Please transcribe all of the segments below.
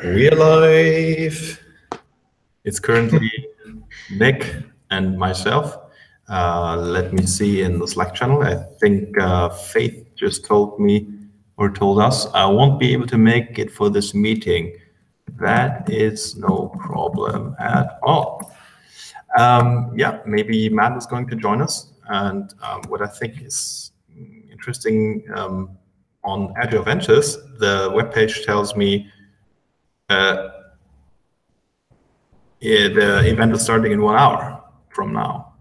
We're live. It's currently Nick and myself. Let me see in the Slack channel. I think Faith just told me or told us I won't be able to make it for this meeting. That is no problem at all. Yeah, maybe Matt is going to join us. And what I think is interesting on Agile Ventures, the webpage tells me the event is starting in 1 hour from now.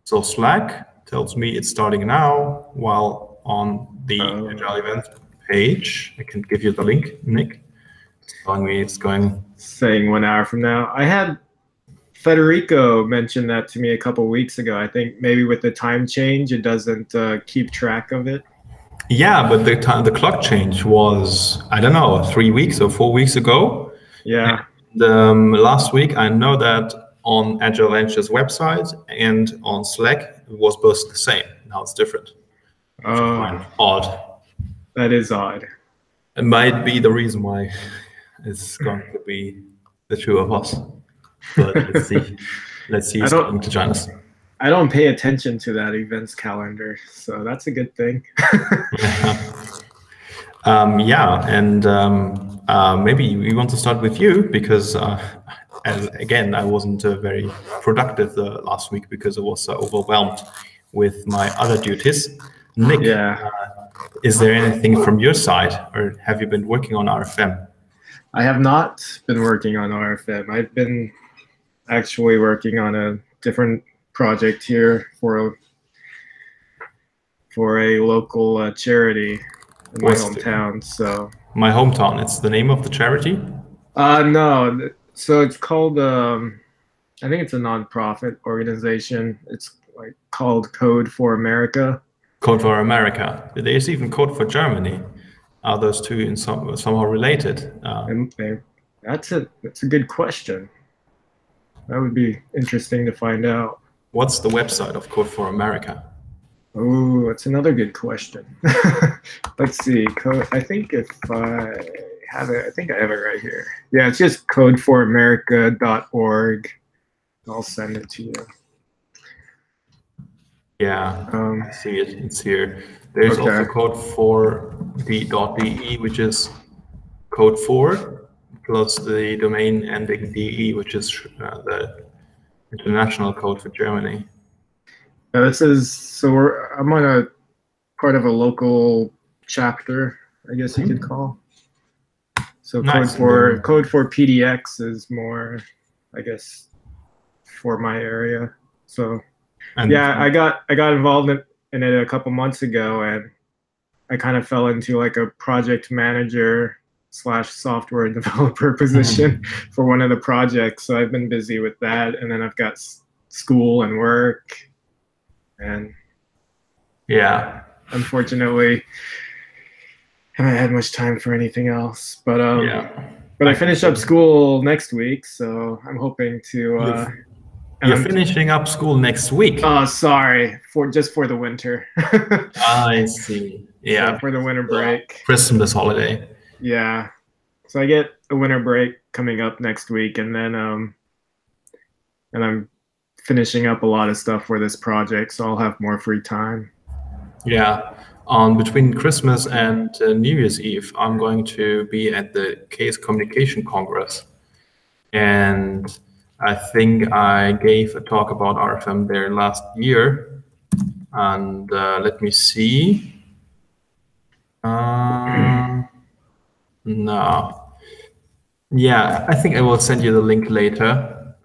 So Slack tells me it's starting now, while on the Agile event page, I can give you the link, Nick. It's telling me it's going. Saying 1 hour from now. I had Federico mention that to me a couple weeks ago. I think maybe with the time change, it doesn't keep track of it. Yeah, but the clock change was, I don't know, 3 weeks or 4 weeks ago. Yeah. And, last week, I know that on Agile Ventures website and on Slack, it was both the same. Now it's different. Odd. That is odd. It might be the reason why it's going to be the two of us. But let's see. Let's see who's going to join us. I don't pay attention to that events calendar, so that's a good thing. Yeah, and maybe we want to start with you because, again, I wasn't very productive last week because I was overwhelmed with my other duties. Nick, is there anything from your side, or have you been working on RFM? I have not been working on RFM. I've been actually working on a different project here for a local charity in my hometown. So my hometown. It's the name of the charity? No. So it's called. I think it's a nonprofit organization. It's like called Code for America. Code for America. There's even Code for Germany. Are those two somehow related? That's a good question. That would be interesting to find out. What's the website of Code for America? Oh, that's another good question. Let's see. I think if I have it, I think I have it right here. Yeah, it's just codeforamerica.org. I'll send it to you. Yeah, I see it. It's here. There's also code for .de, which is code for, plus the domain ending .de, which is the international code for Germany. This is I'm on a part of a local chapter, I guess you could call. So nice. Code for PDX is more, I guess, for my area. So yeah, I got involved in it a couple months ago, and I kind of fell into like a project manager / software developer position for one of the projects. So I've been busy with that, and then I've got school and work, and yeah, unfortunately, haven't had much time for anything else. But but I finish up school next week, so I'm hoping to. You're finishing up school next week. Oh, sorry, just for the winter. I see. Yeah, so for the winter break. Christmas holiday. Yeah, so I get a winter break coming up next week, and then and I'm finishing up a lot of stuff for this project, so I'll have more free time. Yeah, between Christmas and New Year's Eve, I'm going to be at the Case Communication Congress, and I think I gave a talk about RFM there last year, and let me see. No. Yeah, I think I will send you the link later.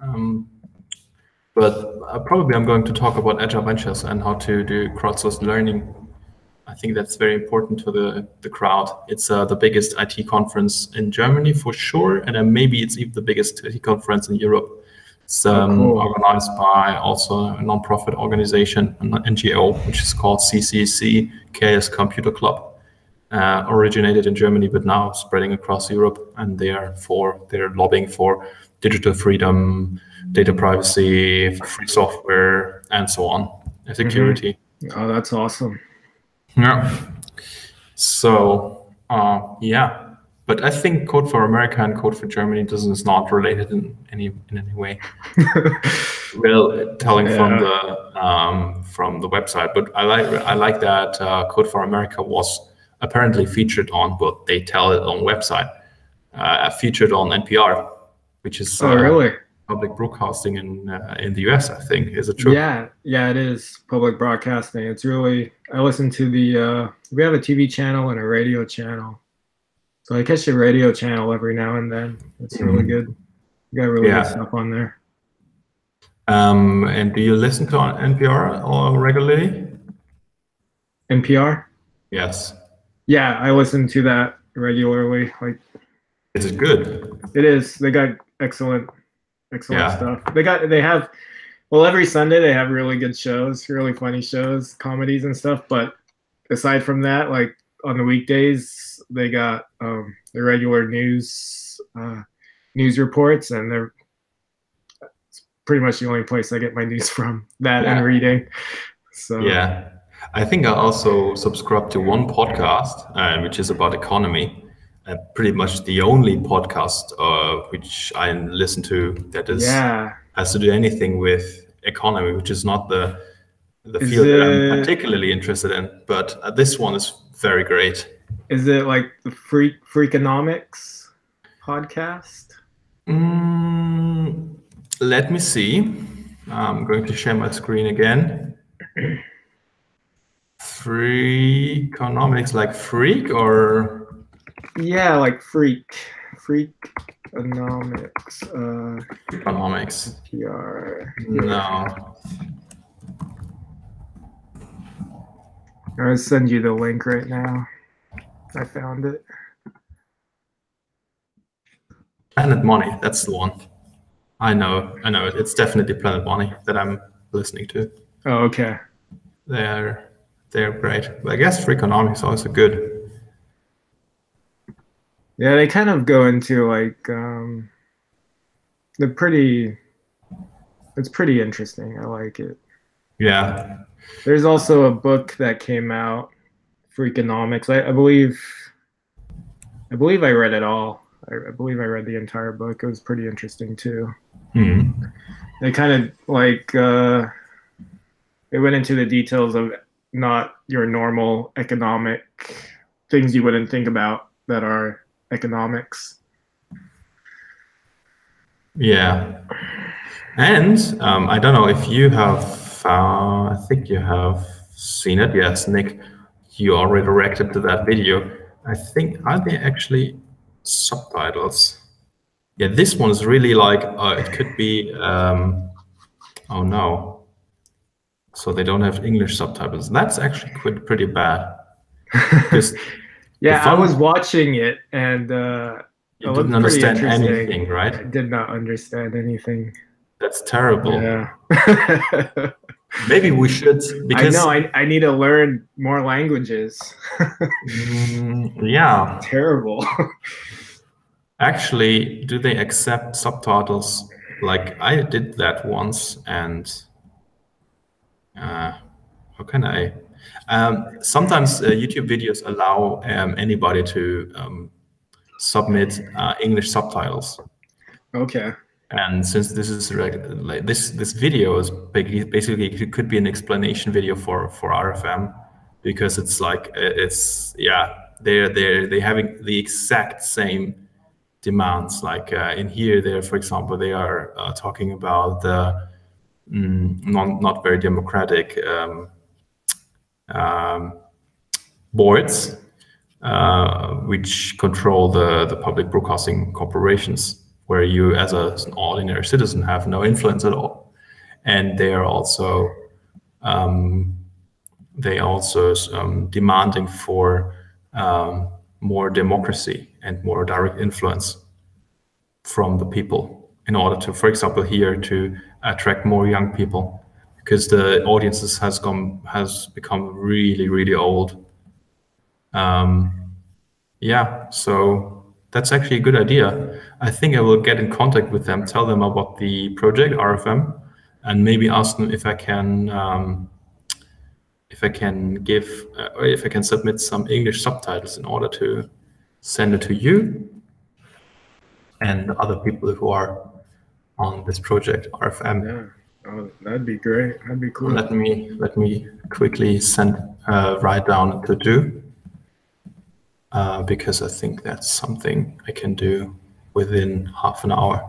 But probably I'm going to talk about Agile Ventures and how to do crowdsourced learning. I think that's very important to the crowd. It's the biggest IT conference in Germany for sure, and then maybe it's even the biggest IT conference in Europe. It's organized by also a non-profit organization, an NGO, which is called CCC, Chaos Computer Club. Originated in Germany, but now spreading across Europe, and they're lobbying for digital freedom, data privacy, free software, and so on, and security. Oh, that's awesome. Yeah. So, yeah. But I think Code for America and Code for Germany is not related in any way. Well, telling from the website, but I like that Code for America was apparently featured on, but they tell it on website, featured on NPR, which is really? Public broadcasting in the US. I think, is it true? Yeah, it is public broadcasting. It's really, I listen to we have a TV channel and a radio channel, so I catch the radio channel every now and then. It's really good. You got really good stuff on there. And do you listen to NPR regularly? NPR? Yes. Yeah, I listen to that regularly. Like, is it good? It is. They got excellent stuff. They have every Sunday they have really good shows, really funny shows, comedies and stuff. But aside from that, like on the weekdays, they got the regular news reports, and they're pretty much the only place I get my news from. That and reading. So yeah, I think I also subscribe to one podcast, which is about economy. Pretty much the only podcast which I listen to that has to do anything with economy, which is not the field that I'm particularly interested in. But this one is very great. Is it like the Freakonomics podcast? Let me see. I'm going to share my screen again. Freakonomics, like freak or? Yeah, like Freakonomics. Economics. PR. No. I'll send you the link right now. I found it. Planet Money, that's the one. I know it. It's definitely Planet Money that I'm listening to. Oh, okay. They're great. But I guess Freakonomics is also good. Yeah, they kind of go into like it's pretty interesting. I like it. Yeah. There's also a book that came out, Freakonomics. I believe I read it all. I believe I read the entire book. It was pretty interesting too. They kind of like it went into the details of not your normal economic things you wouldn't think about that are economics. Yeah. And I don't know if you have I think you have seen it. Yes, Nick, you already directed to that video. I think, are they actually subtitles? Yeah, this one is really like, it could be, oh no. So they don't have English subtitles. That's actually pretty bad. Yeah, I was watching it and you didn't understand anything, right? I did not understand anything. That's terrible. Yeah. Maybe we should, because I need to learn more languages. Yeah. Terrible. Actually, do they accept subtitles? Like I did that once, and how can I? Sometimes YouTube videos allow anybody to submit English subtitles. Okay. And since this is like this video is basically, it could be an explanation video for RFM, because it's like they're having the exact same demands. Like in here, for example, they are talking about the not very democratic boards which control the public broadcasting corporations, where you as an ordinary citizen have no influence at all. And they are also demanding for more democracy and more direct influence from the people, in order to, for example, here to attract more young people, because the audiences has become really, really old. Yeah, so that's actually a good idea. I think I will get in contact with them, tell them about the project RFM, and maybe ask them if I can submit some English subtitles in order to send it to you and other people who are on this project, RFM. Yeah, oh, that'd be great. That'd be cool. Let me quickly write down to do, because I think that's something I can do within half an hour.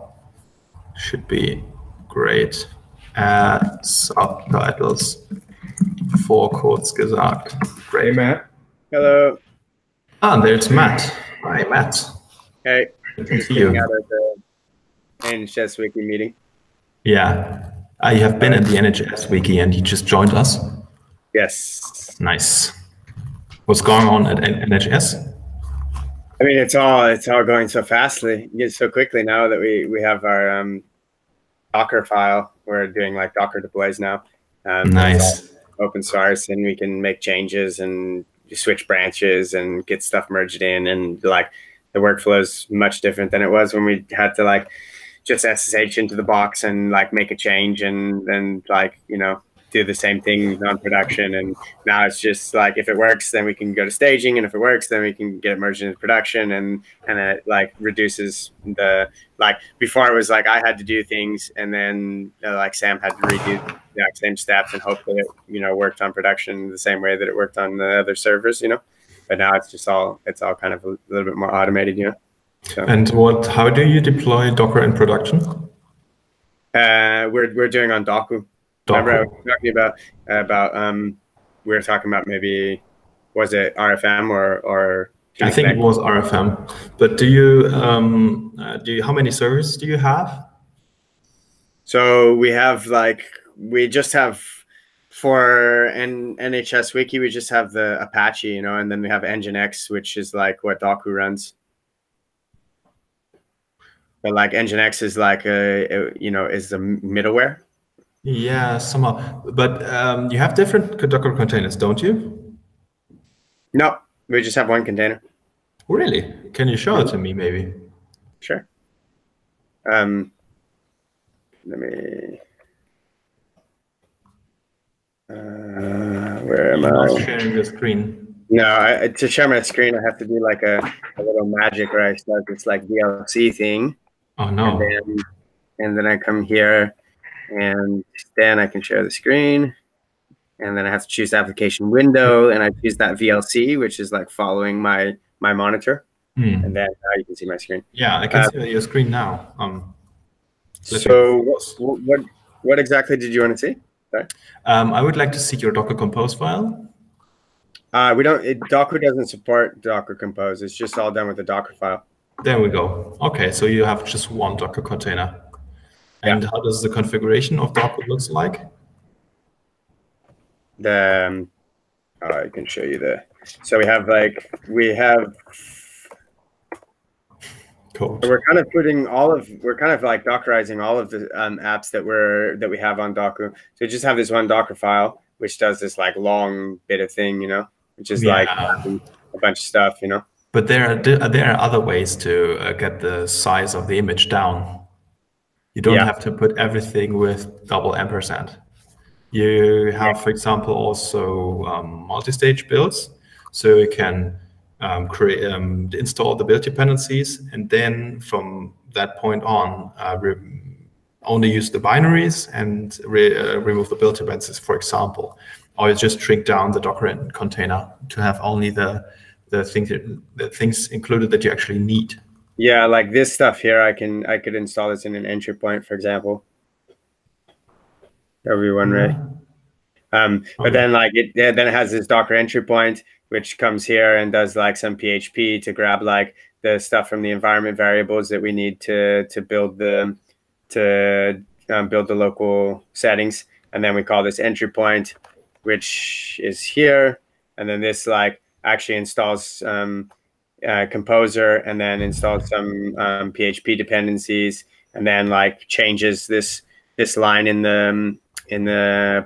Should be great. Subtitles. Vor kurz gesagt. Great. Hey, Matt. Hello. Ah, there's Matt. Hi, Matt. Hey. Just getting out of the NHS Wiki meeting. Yeah. You have been at the NHS Wiki and you just joined us? Yes. Nice. What's going on at NHS? I mean, it's all going so fastly, so quickly now that we have our Docker file. We're doing like Docker deploys now. Nice. Open source, and we can make changes and switch branches and get stuff merged in, and like the workflow is much different than it was when we had to like just SSH into the box and like make a change and then like, you know, do the same thing on production. And now it's just like, if it works, then we can go to staging, and if it works, then we can get it merged into production, and it like reduces the, like before it was like I had to do things and then like Sam had to redo the exact same steps and hope that it, you know, worked on production the same way that it worked on the other servers, you know. But now it's just all kind of a little bit more automated, you know. So. And how do you deploy Docker in production? We're doing on Doku. Remember I was talking about we were talking about, maybe was it RFM or I think it was RFM. But do you how many servers do you have? So we just have for NHS Wiki, we just have the Apache, you know, and then we have Nginx, which is like what Doku runs. But like Nginx is like you know, is the middleware. Yeah, somehow. But you have different Docker containers, don't you? No, we just have one container. Really? Can you show it to me, maybe? Sure. Let me. Where am I? Not sharing the screen. No, to share my screen, I have to do like a little magic where I start this like VLC thing. Oh no! And then I come here, and then I can share the screen, and then I have to choose the application window, and I choose that VLC, which is like following my monitor, and then now you can see my screen. Yeah, I can see your screen now. So what exactly did you want to see? Sorry. I would like to see your Docker Compose file. Docker doesn't support Docker Compose. It's just all done with the Docker file. There we go. Okay, so you have just one Docker container. And how does the configuration of Docker looks like? I can show you so we have Cool. So we're kind of like Dockerizing all of the apps that we have on Docker. So we just have this one Docker file, which does this like long bit of thing, you know, which is like a bunch of stuff, you know. But there are other ways to get the size of the image down. You don't have to put everything with double ampersand. You have, for example, also multi-stage builds, so you can install the build dependencies, and then from that point on, only use the binaries and remove the build dependencies, for example, or just shrink down the Docker container to have only the things included that you actually need. Yeah, like this stuff here, I could install this in an entry point, for example. That would be one way. But then like then it has this Docker entry point, which comes here and does like some PHP to grab like the stuff from the environment variables that we need to build the local settings. And then we call this entry point, which is here. And then this like actually installs Composer, and then installs some PHP dependencies, and then like changes this line in the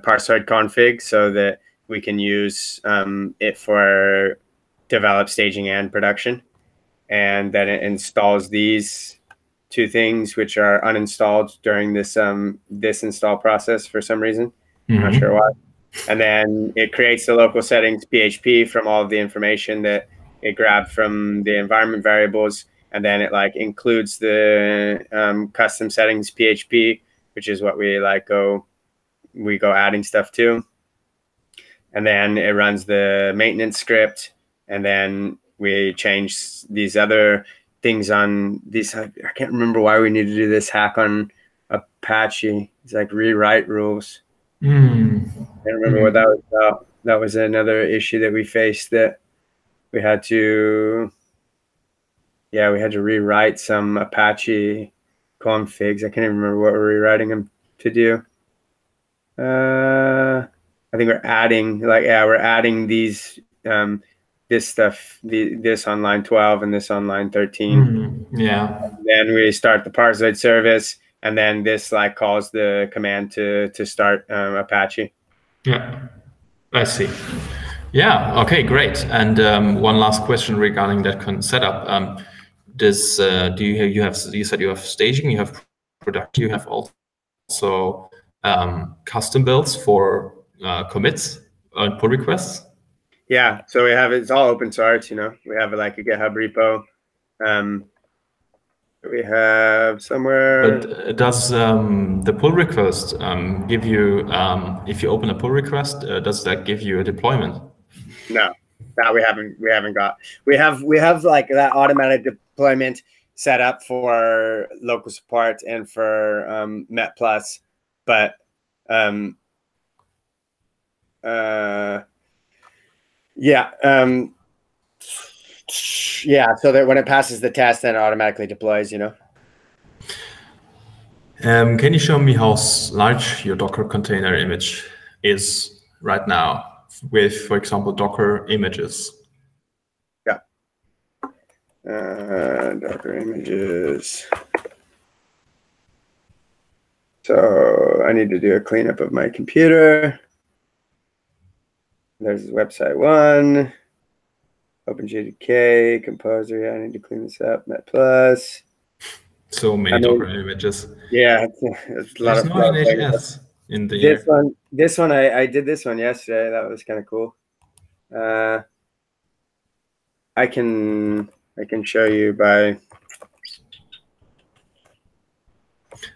parsoid config so that we can use it for develop, staging, and production. And then it installs these two things, which are uninstalled during this install process for some reason. Not sure why. And then it creates the local settings PHP from all of the information that it grabbed from the environment variables, and then it like includes the custom settings PHP, which is what we like go adding stuff to. And then it runs the maintenance script, and then we change these other things on these. I can't remember why we need to do this hack on Apache. It's like rewrite rules. I don't remember what that was about. That was another issue that we faced, that we had to, we had to rewrite some Apache configs. I can't even remember what we're rewriting them to do. I think we're adding we're adding these this stuff, this on line 12 and this on line 13. Then we start the parsoid service, and then this like calls the command to start Apache. Yeah, I see. Yeah. Okay. Great. And one last question regarding that setup. You said you have staging, you have production, you have also custom builds for commits and pull requests? Yeah, so we have, it's all open source, you know. We have like a GitHub repo. We have somewhere. But does the pull request give you, if you open a pull request, does that give you a deployment? No, that we haven't got. We have like that automatic deployment set up for local support and for Met Plus, but so that when it passes the test, then it automatically deploys, you know. Can you show me how large your Docker container image is right now with, for example, Docker images? Yeah. Docker images. So I need to do a cleanup of my computer. There's website 1, OpenJDK, Composer. Yeah, I need to clean this up. Met Plus. So many Docker images. Yeah, it's a lot of NHS in the This one, I did this one yesterday. That was kind of cool. I can show you by.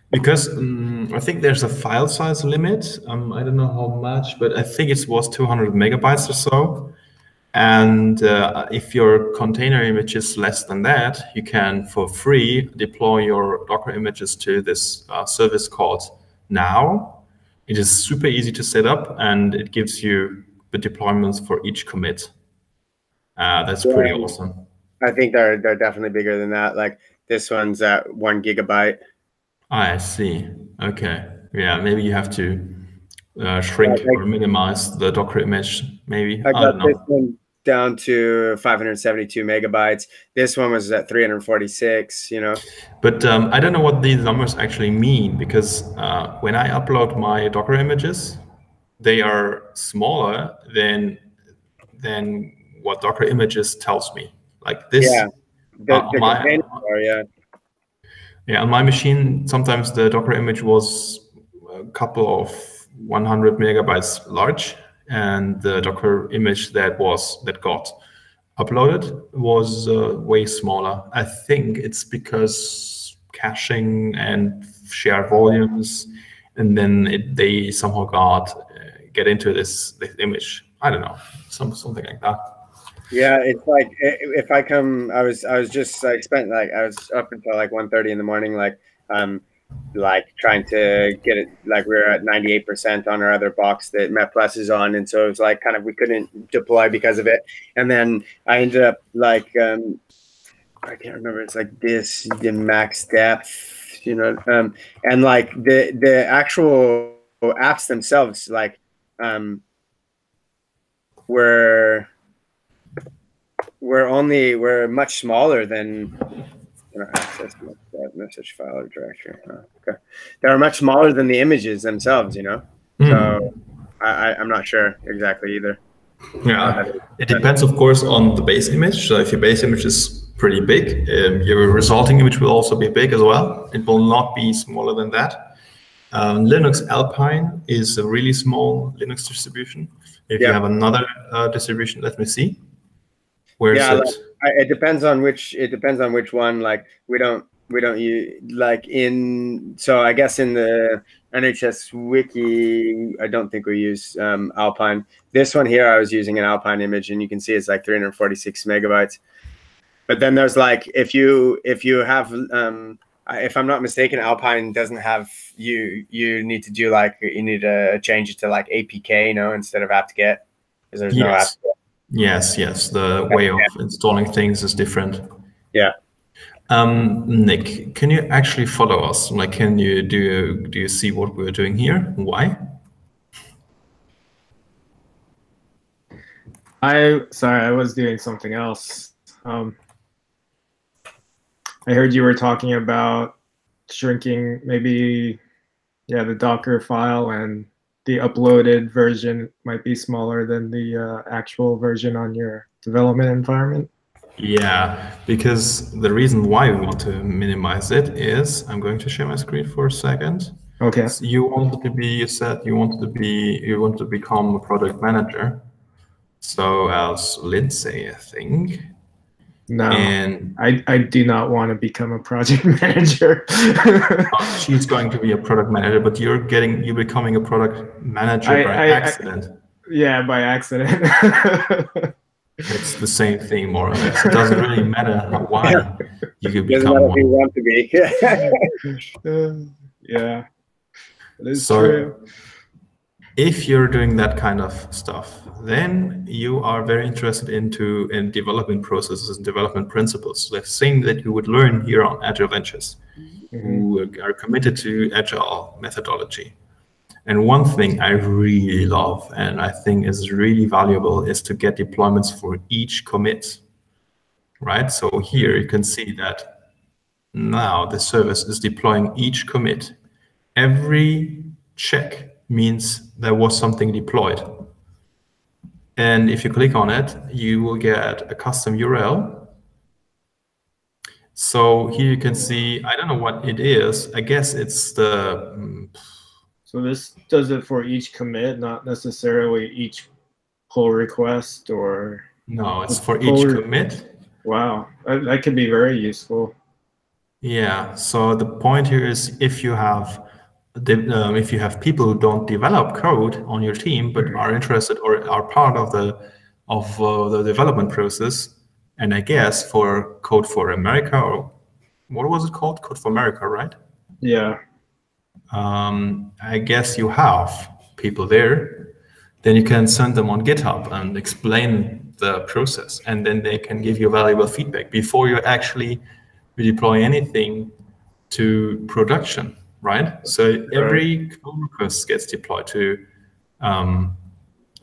Because I think there's a file size limit. I don't know how much, but I think it was 200 megabytes or so. And if your container image is less than that, you can, for free, deploy your Docker images to this service called Now. It is super easy to set up, and it gives you the deployments for each commit. That's pretty awesome. I think they're definitely bigger than that. Like this one's at 1 gigabyte. I see. Okay. Yeah, maybe you have to shrink or minimize the Docker image, maybe. I got this one down to 572 megabytes. This one was at 346, you know. But I don't know what these numbers actually mean, because when I upload my Docker images, they are smaller than what Docker images tells me. Like this. Yeah. Yeah, on my machine, sometimes the Docker image was a couple of 100 megabytes large, and the Docker image that got uploaded was way smaller. I think it's because caching and share volumes, and then they somehow get into this image. I don't know, something like that. Yeah, it's like if I come, I was just I was up until like 1:30 in the morning, like trying to get it, like we were at 98% on our other box that Met Plus is on, and so it was like kind of we couldn't deploy because of it. And then I ended up like I can't remember, it's like the max depth, you know, and like the actual apps themselves like we're much smaller than access message file or directory. Okay, they are much smaller than the images themselves, you know. So I'm not sure exactly either. Yeah, it depends, of course, on the base image. So if your base image is pretty big, your resulting image will also be big as well. It will not be smaller than that. Linux Alpine is a really small Linux distribution. If you have another distribution, let me see. Where is it? It depends on which. It depends on which one. Like we don't use like in. So I guess in the NHS wiki, I don't think we use Alpine. This one here, I was using an Alpine image, and you can see it's like 346 megabytes. But then there's like if you have if I'm not mistaken, Alpine doesn't have you need to do like you need to change it to like APK, instead of apt-get, because there's no apt-get. Yes. The way of installing things is different. Yeah. Nick, can you actually follow us? Like, can you do you see what we're doing here? Why? Sorry, I was doing something else. I heard you were talking about shrinking maybe, the Docker file, and the uploaded version might be smaller than the actual version on your development environment. Yeah, because the reason why we want to minimize it is, I'm going to share my screen for a second. Okay. So you said you want to become a product manager. So as Lindsay, I think. No, and I do not want to become a project manager. She's going to be a product manager, but you're becoming a product manager by accident. By accident. It's the same thing, more or less. It doesn't really matter why you could become one. You want to be. Yeah, it is true. If you're doing that kind of stuff, then you are very interested in development processes and development principles. The thing that you would learn here on Agile Ventures, who are committed to Agile methodology. And one thing I really love and I think is really valuable is to get deployments for each commit, right? So here you can see that now the service is deploying each commit. Every check means there was something deployed. And if you click on it, you will get a custom URL. So here you can see, I don't know what it is. I guess it's the... So this does it for each commit, not necessarily each pull request, or... No, it's for each commit. Wow, that could be very useful. Yeah, so the point here is if you have people who don't develop code on your team but are interested or are part of the development process, and I guess for Code for America, or what was it called? Code for America, right? Yeah. I guess you have people there, then you can send them on GitHub and explain the process, and then they can give you valuable feedback before you actually deploy anything to production. Right, so every pull request gets deployed to a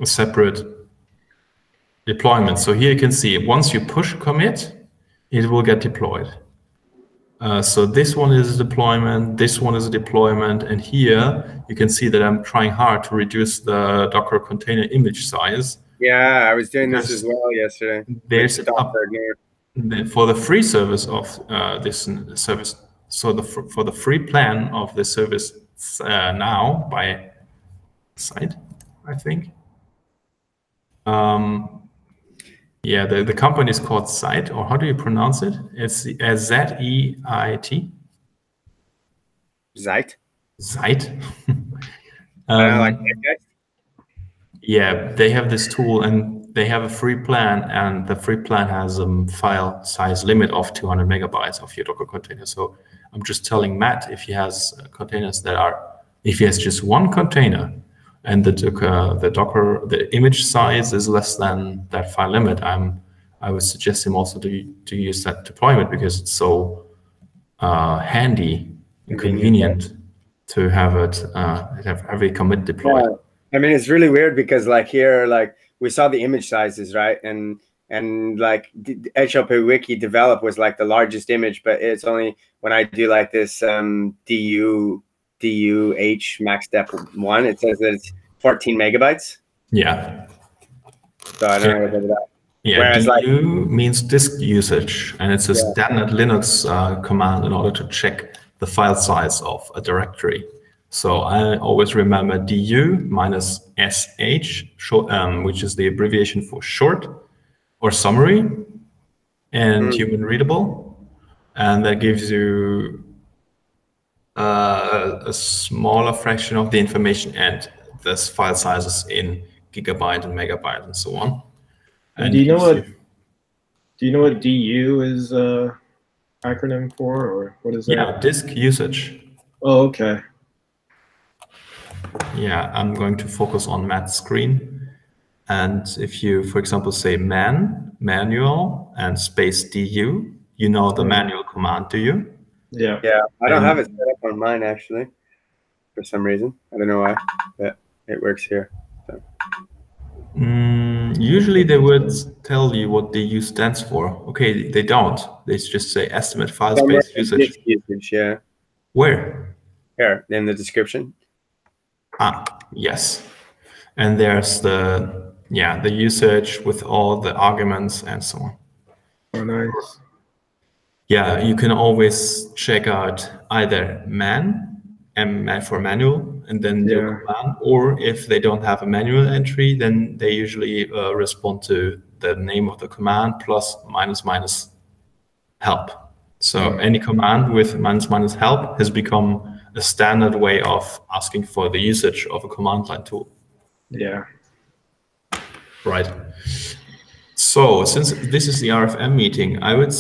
separate deployment. So here you can see once you push commit, it will get deployed. So this one is a deployment, this one is a deployment, and here you can see that I'm trying hard to reduce the Docker container image size. Yeah, I was doing this as well yesterday. There's for the free service of this service. So for the free plan of the service now by Site, I think. Yeah, the company is called Site, or how do you pronounce it? It's Z-E-I-T. Zeit. Zeit. Like that guy? Yeah, they have this tool and they have a free plan, and the free plan has a file size limit of 200 megabytes of your Docker container. So I'm just telling Matt, if he has containers if he has just one container and the image size is less than that file limit, I would suggest him also to use that deployment, because it's so handy and convenient to have it have every commit deployed. Yeah. I mean, it's really weird because like here, like we saw the image sizes, right? And like HLP Wiki develop was like the largest image, but it's only when I do like this DUH max depth 1, it says that it's 14 megabytes. Yeah. So I don't know about that. Yeah, whereas DU means disk usage, and it's a standard Linux command in order to check the file size of a directory. So I always remember DU minus SH, which is the abbreviation for short, or summary and human readable, and that gives you a smaller fraction of the information and this file sizes in gigabyte and megabyte and so on. And do you know what DU is acronym for, or what is that? Yeah, disk usage. Oh, okay. Yeah, I'm going to focus on Matt's screen. And if you, for example, say manual and space DU, you know the manual command, do you? Yeah. Yeah, I don't have it set up on mine actually, for some reason. I don't know why, but it works here. So. Usually they would tell you what DU stands for. Okay, they don't. They just say estimate file space usage. Yeah. Where? Here, in the description. Ah, yes. And there's the usage with all the arguments and so on. Oh, nice. Yeah, you can always check out either M for manual, and then your command, or if they don't have a manual entry, then they usually respond to the name of the command plus minus help. So any command with minus help has become a standard way of asking for the usage of a command line tool. Yeah. Right. So since this is the RFM meeting, I would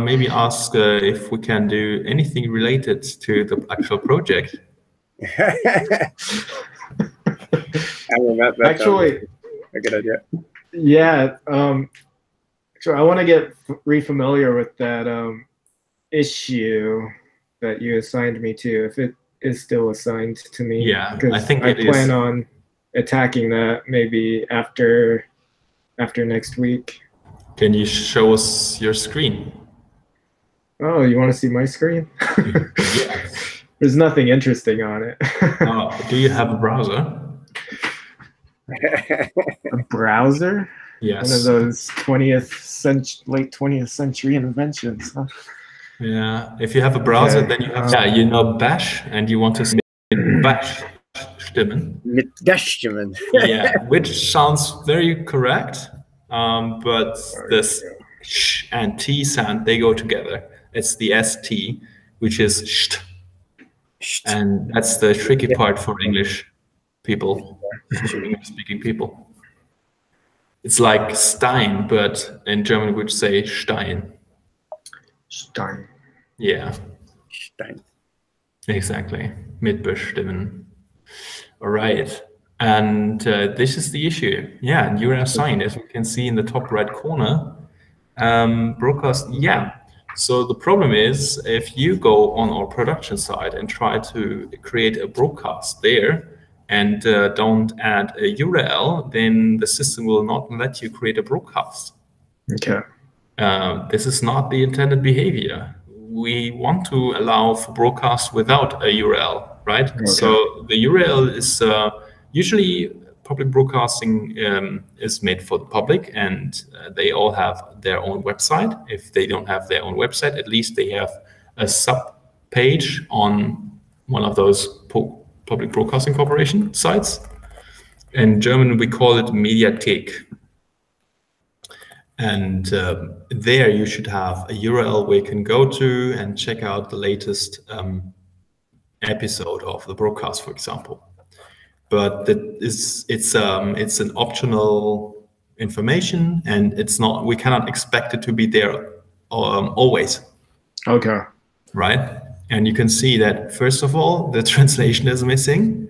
maybe ask if we can do anything related to the actual project. I mean, that actually a good idea. Yeah. So I want to get re-familiar with that issue that you assigned me to, if it is still assigned to me. Yeah, I think I plan on attacking that maybe after next week. Can you show us your screen? Oh, you want to see my screen? Yes. There's nothing interesting on it. Do you have a browser? A browser? Yes. One of those late 20th century inventions. Huh? Yeah. If you have a browser, then you have you know Bash, and you want to say mitbestimmen. Mitbestimmen. Yeah, which sounds very correct, but this sh and t sound, they go together. It's the st, which is sht, and that's the tricky part for English people, English-speaking people. It's like Stein, but in German we would say Stein. Stein. Yeah. Stein. Exactly. Mitbestimmen. All right. And this is the issue. Yeah, and you're assigned, as we can see in the top right corner. Broadcast, yeah. So the problem is, if you go on our production side and try to create a broadcast there and don't add a URL, then the system will not let you create a broadcast. Okay. This is not the intended behavior. We want to allow for broadcast without a URL, right? Okay. So the URL is usually public broadcasting is made for the public, and they all have their own website. If they don't have their own website, at least they have a sub page on one of those public broadcasting corporation sites. In German, we call it Mediathek. And there you should have a URL where you can go to and check out the latest episode of the broadcast, for example. But it's an optional information, and it's not. We cannot expect it to be there always. Okay. Right. And you can see that, first of all, the translation is missing.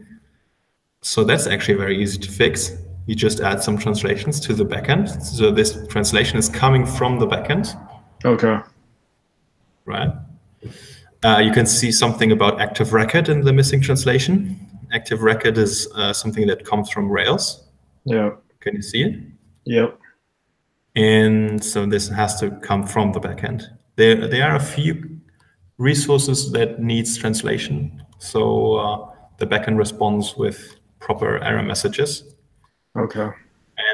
So that's actually very easy to fix. You just add some translations to the backend. So this translation is coming from the backend. Okay. Right. You can see something about active record in the missing translation. Active record is something that comes from Rails. Yeah. Can you see it? Yep. And so this has to come from the backend. There are a few resources that needs translation. So the backend responds with proper error messages. Okay.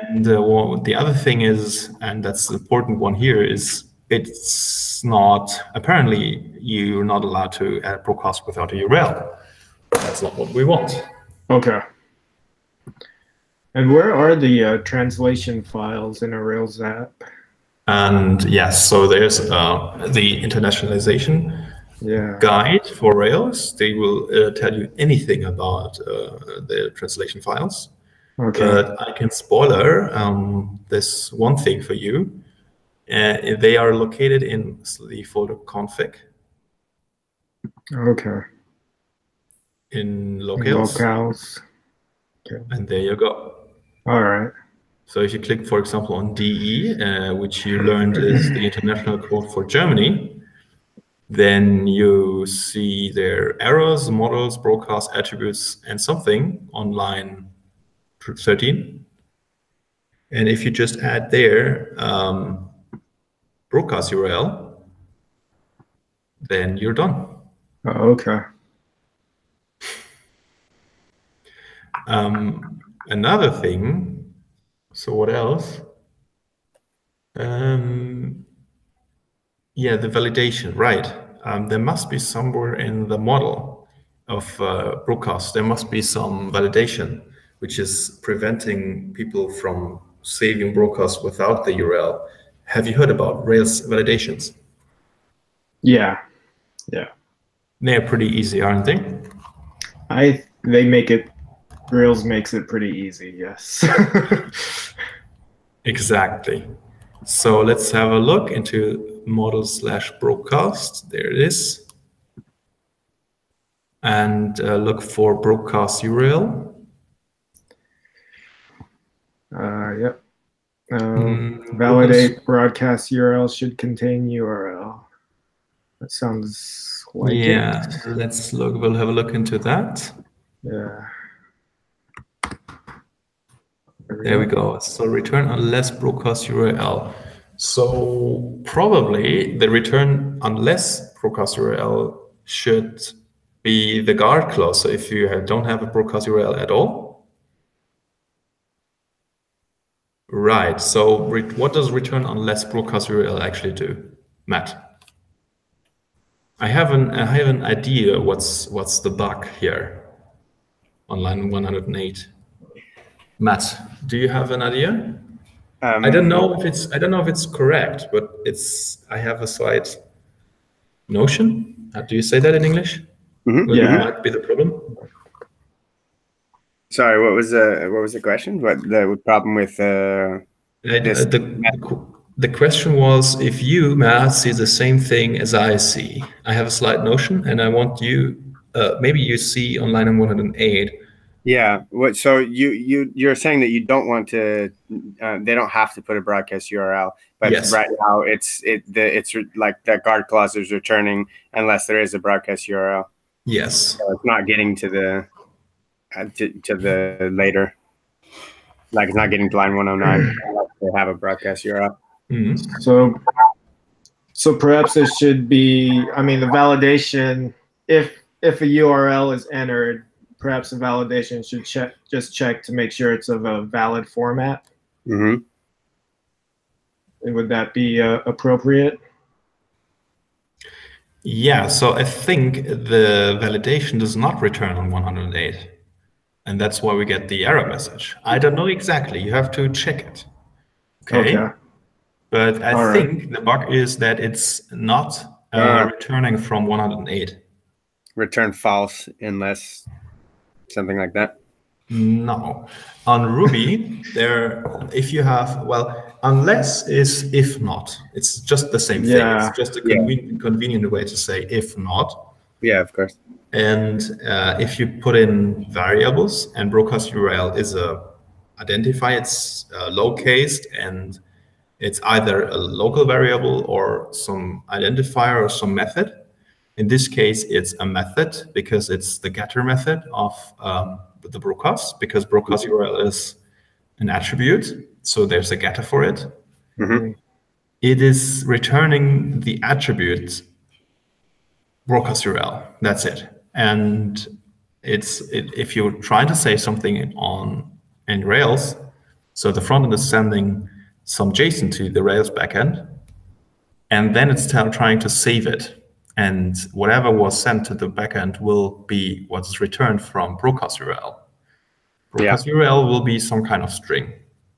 And the other thing is, and that's the important one here, is it's not, apparently you're not allowed to add broadcast without a URL. That's not what we want. Okay. And where are the translation files in a Rails app? And yes, so there's the internationalization guide for Rails. They will tell you anything about the translation files. Okay. But I can spoiler this one thing for you. They are located in the folder config. Okay. In locales. Locales. Okay. And there you go. All right. So if you click, for example, on DE, which you learned is the international code for Germany, then you see their errors, models, broadcast attributes, and something on line 13. And if you just add their broadcast URL, then you're done. Oh, okay. Another thing, so what else? Yeah, the validation, right. There must be somewhere in the model of broadcast, there must be some validation, which is preventing people from saving broadcasts without the URL. Have you heard about Rails validations? Yeah, yeah. They're pretty easy, aren't they? They make it, Rails makes it pretty easy, yes. Exactly. So let's have a look into model/broadcast. There it is. And look for broadcast URL. Yep. Validate broadcast URL should contain URL. That sounds like it. Yeah, let's look. We'll have a look into that. Yeah. There we go. So return unless broadcast URL. So probably the return unless broadcast URL should be the guard clause. So if you don't have a broadcast URL at all. Right. So what does return unless broadcast URL actually do, Matt? I have an idea what's the bug here on line 108. Matt, do you have an idea? I don't know if it's correct, but I have a slight notion. Do you say that in English? Mm-hmm. What might be the problem? Sorry, what was the question? What the problem with the question was if you, Matt, see the same thing as I see. I have a slight notion, and I want you. Maybe you see on line 108. Yeah. So you're saying that you don't want to. They don't have to put a broadcast URL, but yes. Right now it's like that guard clause is returning unless there is a broadcast URL. Yes. So it's not getting to the later. Like it's not getting to line 109 unless they have a broadcast URL. Mm-hmm. So perhaps it should be. I mean, the validation. If a URL is entered, perhaps the validation should just check to make sure it's of a valid format. Mm-hmm. Would that be appropriate? Yeah, so I think the validation does not return on 108. And that's why we get the error message. I don't know exactly. You have to check it. Okay. But I think the bug is that it's not returning from 108. Return false unless something like that. No. On Ruby, if you have, unless is if not. It's just the same thing. It's just a convenient way to say if not. Yeah, of course. And if you put in variables, and broadcast URL is a identifier, it's low-cased, and it's either a local variable or some identifier or some method. In this case, it's a method because it's the getter method of the broadcast, because broadcast URL is an attribute. So there's a getter for it. Mm-hmm. It is returning the attribute broadcast URL. That's it. And if you're trying to say something in Rails, so the front end is sending some JSON to the Rails backend, and then it's trying to save it. And whatever was sent to the backend will be what's returned from broadcast URL. Broadcast URL will be some kind of string.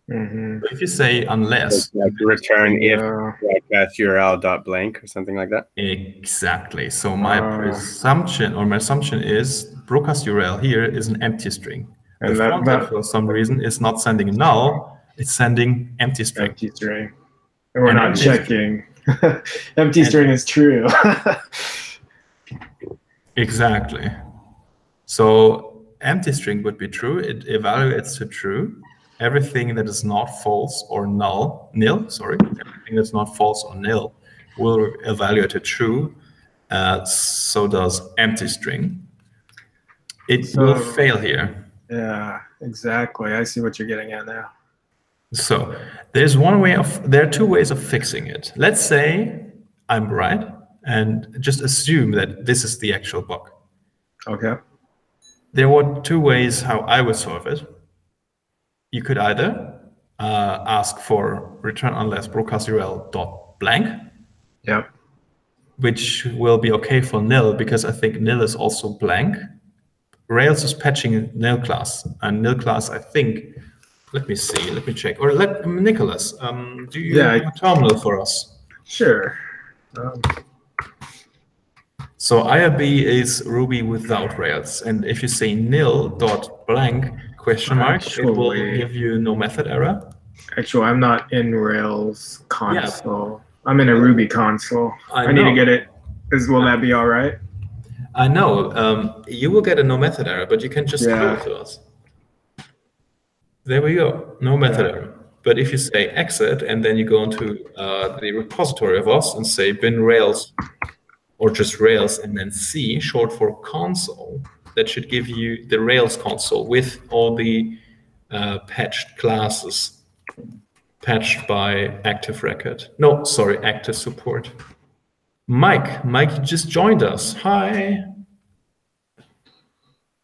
Mm-hmm. If you say unless, like return if broadcast URL dot blank or something like that. Exactly. So my presumption or my assumption is broadcast URL here is an empty string. And the front end, for some reason, is not sending null; it's sending empty string. Empty string. And we're not checking. Empty string is true. Exactly. So empty string would be true. It evaluates to true. Everything that is not false or nil, sorry, everything that's not false or nil will evaluate to true. So does empty string. It will fail here. Yeah, exactly. I see what you're getting at now. So there are two ways of fixing it. Let's say I'm right and just assume that this is the actual bug. Okay. There were two ways how I would solve it. You could either ask for return unless broadcast URL dot blank. Yep. Which will be okay for nil because I think nil is also blank. Rails is patching nil class, and nil class, I think, let me see, let me check. Or Nicholas, do you have a terminal for us? Sure. So IRB is Ruby without Rails, and if you say nil dot blank question mark, it will give you no method error. Actually, I'm not in Rails console. Yeah. I'm in a Ruby console. I need to get it. Will that be all right? I know. You will get a no method error, but you can just call it to us. There we go. No method error. But if you say exit and then you go into the repository of us and say bin Rails or just Rails and then C, short for console, that should give you the Rails console with all the patched classes patched by active record. No, sorry, active support. Mike, you just joined us. Hi.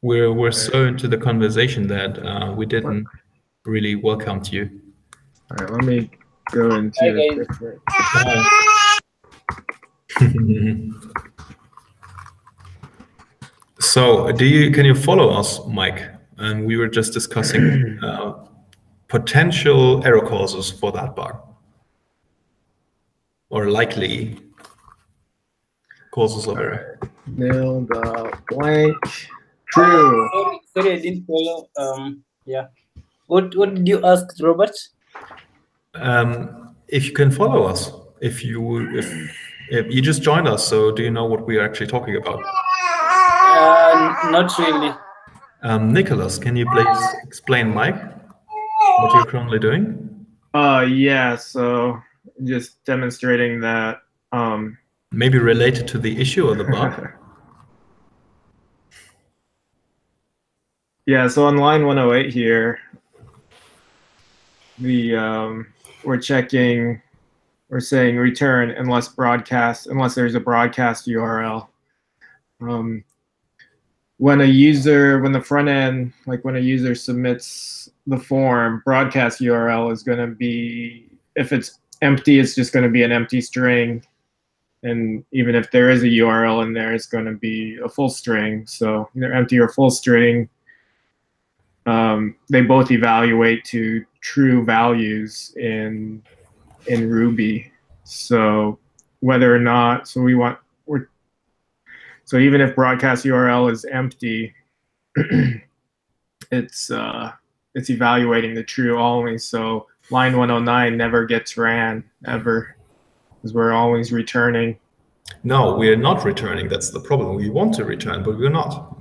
We're so into the conversation that we didn't really welcome you. All right, let me go into different. So, can you follow us, Mike? And we were just discussing potential error causes for that bug, or likely causes of error. Nil blank. True. Sorry, I didn't follow. Yeah. What did you ask, Robert? If you can follow us, if you just joined us, so do you know what we are actually talking about? Not really. Nicholas, can you please explain, Mike, what you're currently doing? Yeah. So just demonstrating that. Maybe related to the issue or the bug. Yeah. So on line 108 here, we're checking. We're saying return unless there's a broadcast URL. When the front end, like when a user submits the form, broadcast URL is going to be, if it's empty, it's just going to be an empty string. And even if there is a URL in there, it's going to be a full string. So either empty or full string. They both evaluate to true values in Ruby. So whether or not, so even if broadcast URL is empty, it's evaluating the true only. So line 109 never gets ran ever, because we're always returning. No, we're not returning. That's the problem. We want to return, but we're not.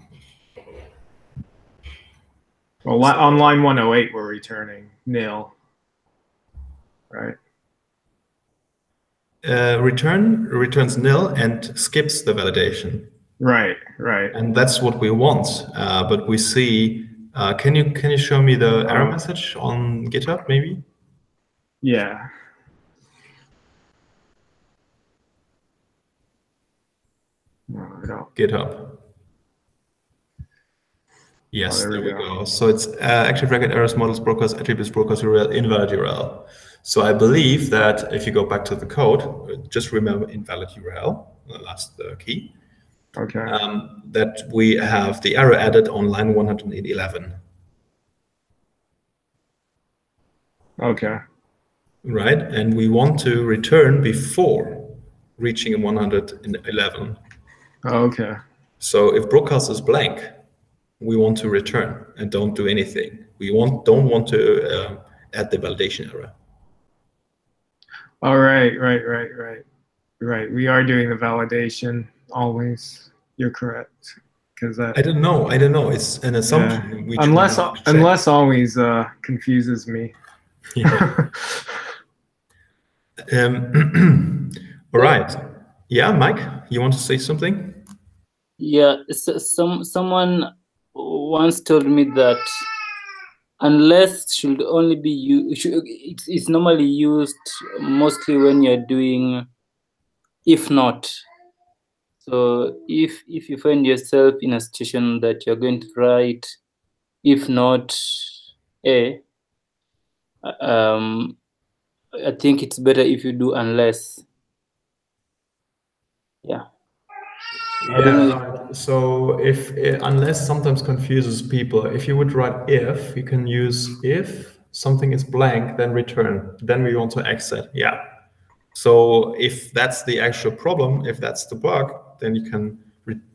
Well, on line 108, we're returning nil, right? Returns nil and skips the validation. Right. And that's what we want. But we see. Can you show me the error message on GitHub, maybe? Yeah. No, I don't. GitHub. Yes, there we go. So it's active record errors, models, brokers, attributes, brokers, URL, invalid URL. So I believe that if you go back to the code, just remember invalid URL, the last key. Okay. That we have the error added on line 111. Okay. Right? And we want to return before reaching 111. Okay. So if broadcast is blank, we want to return and don't do anything. We don't want to add the validation error. All right. We are doing the validation always. You're correct. Because I don't know. It's an assumption. Yeah. Unless always confuses me. Yeah. All right. Yeah, Mike, you want to say something? Yeah, someone once told me that unless should only be used. It's normally used mostly when you're doing if not. So if you find yourself in a situation that you're going to write if not A, I think it's better if you do unless. Yeah. Yeah. So if unless sometimes confuses people, if you would write if, you can use if something is blank, then return. Then we want to exit. Yeah. So if that's the actual problem, if that's the bug, then you can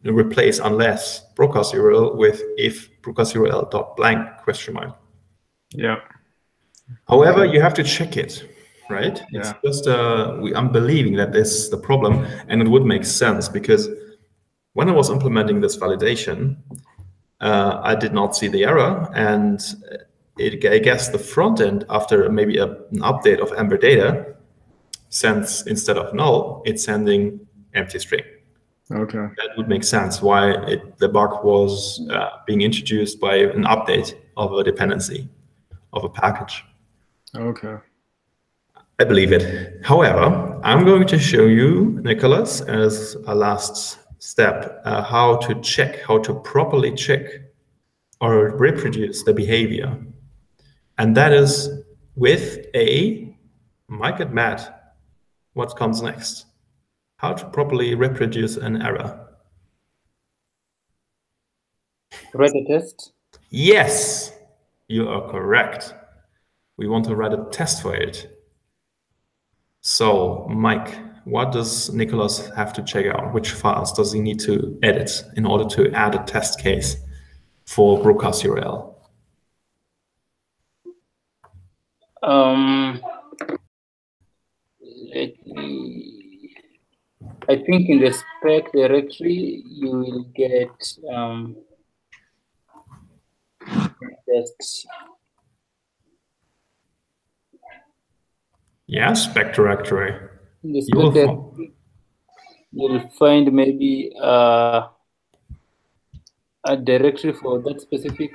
replace unless broadcast URL with if broadcast URL dot blank question mark. Yeah. However, you have to check it, right? Yeah. It's just I'm believing that this is the problem, and it would make sense because when I was implementing this validation, I did not see the error, and I guess the front end, after maybe an update of Ember data, sends instead of null, it's sending empty string. Okay. That would make sense why the bug was being introduced by an update of a dependency of a package. Okay. I believe it. However, I'm going to show you, Nicholas, as a last step, how to properly check or reproduce the behavior. And that is with a Mike and Matt. What comes next? How to properly reproduce an error. Write a test? Yes, you are correct. We want to write a test for it. So, Mike, what does Nicholas have to check out? Which files does he need to edit in order to add a test case for broadcast URL? I think in the spec directory you will get tests. Yeah, spec directory. In the spec directory, you'll find maybe a directory for that specific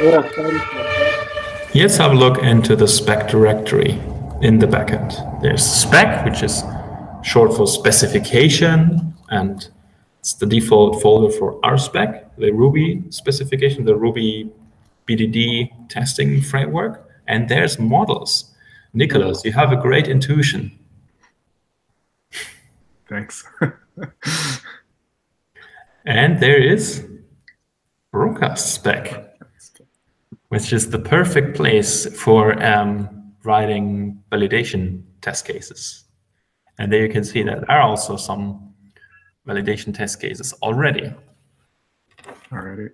or a file for that. Let's have a look into the spec directory in the backend. There's spec, which is short for specification, and it's the default folder for RSpec, the Ruby specification, the Ruby BDD testing framework, and there's models. Nicholas, you have a great intuition. Thanks. And there is broadcast spec, which is the perfect place for writing validation test cases. And there you can see that there are also some validation test cases already. Alrighty.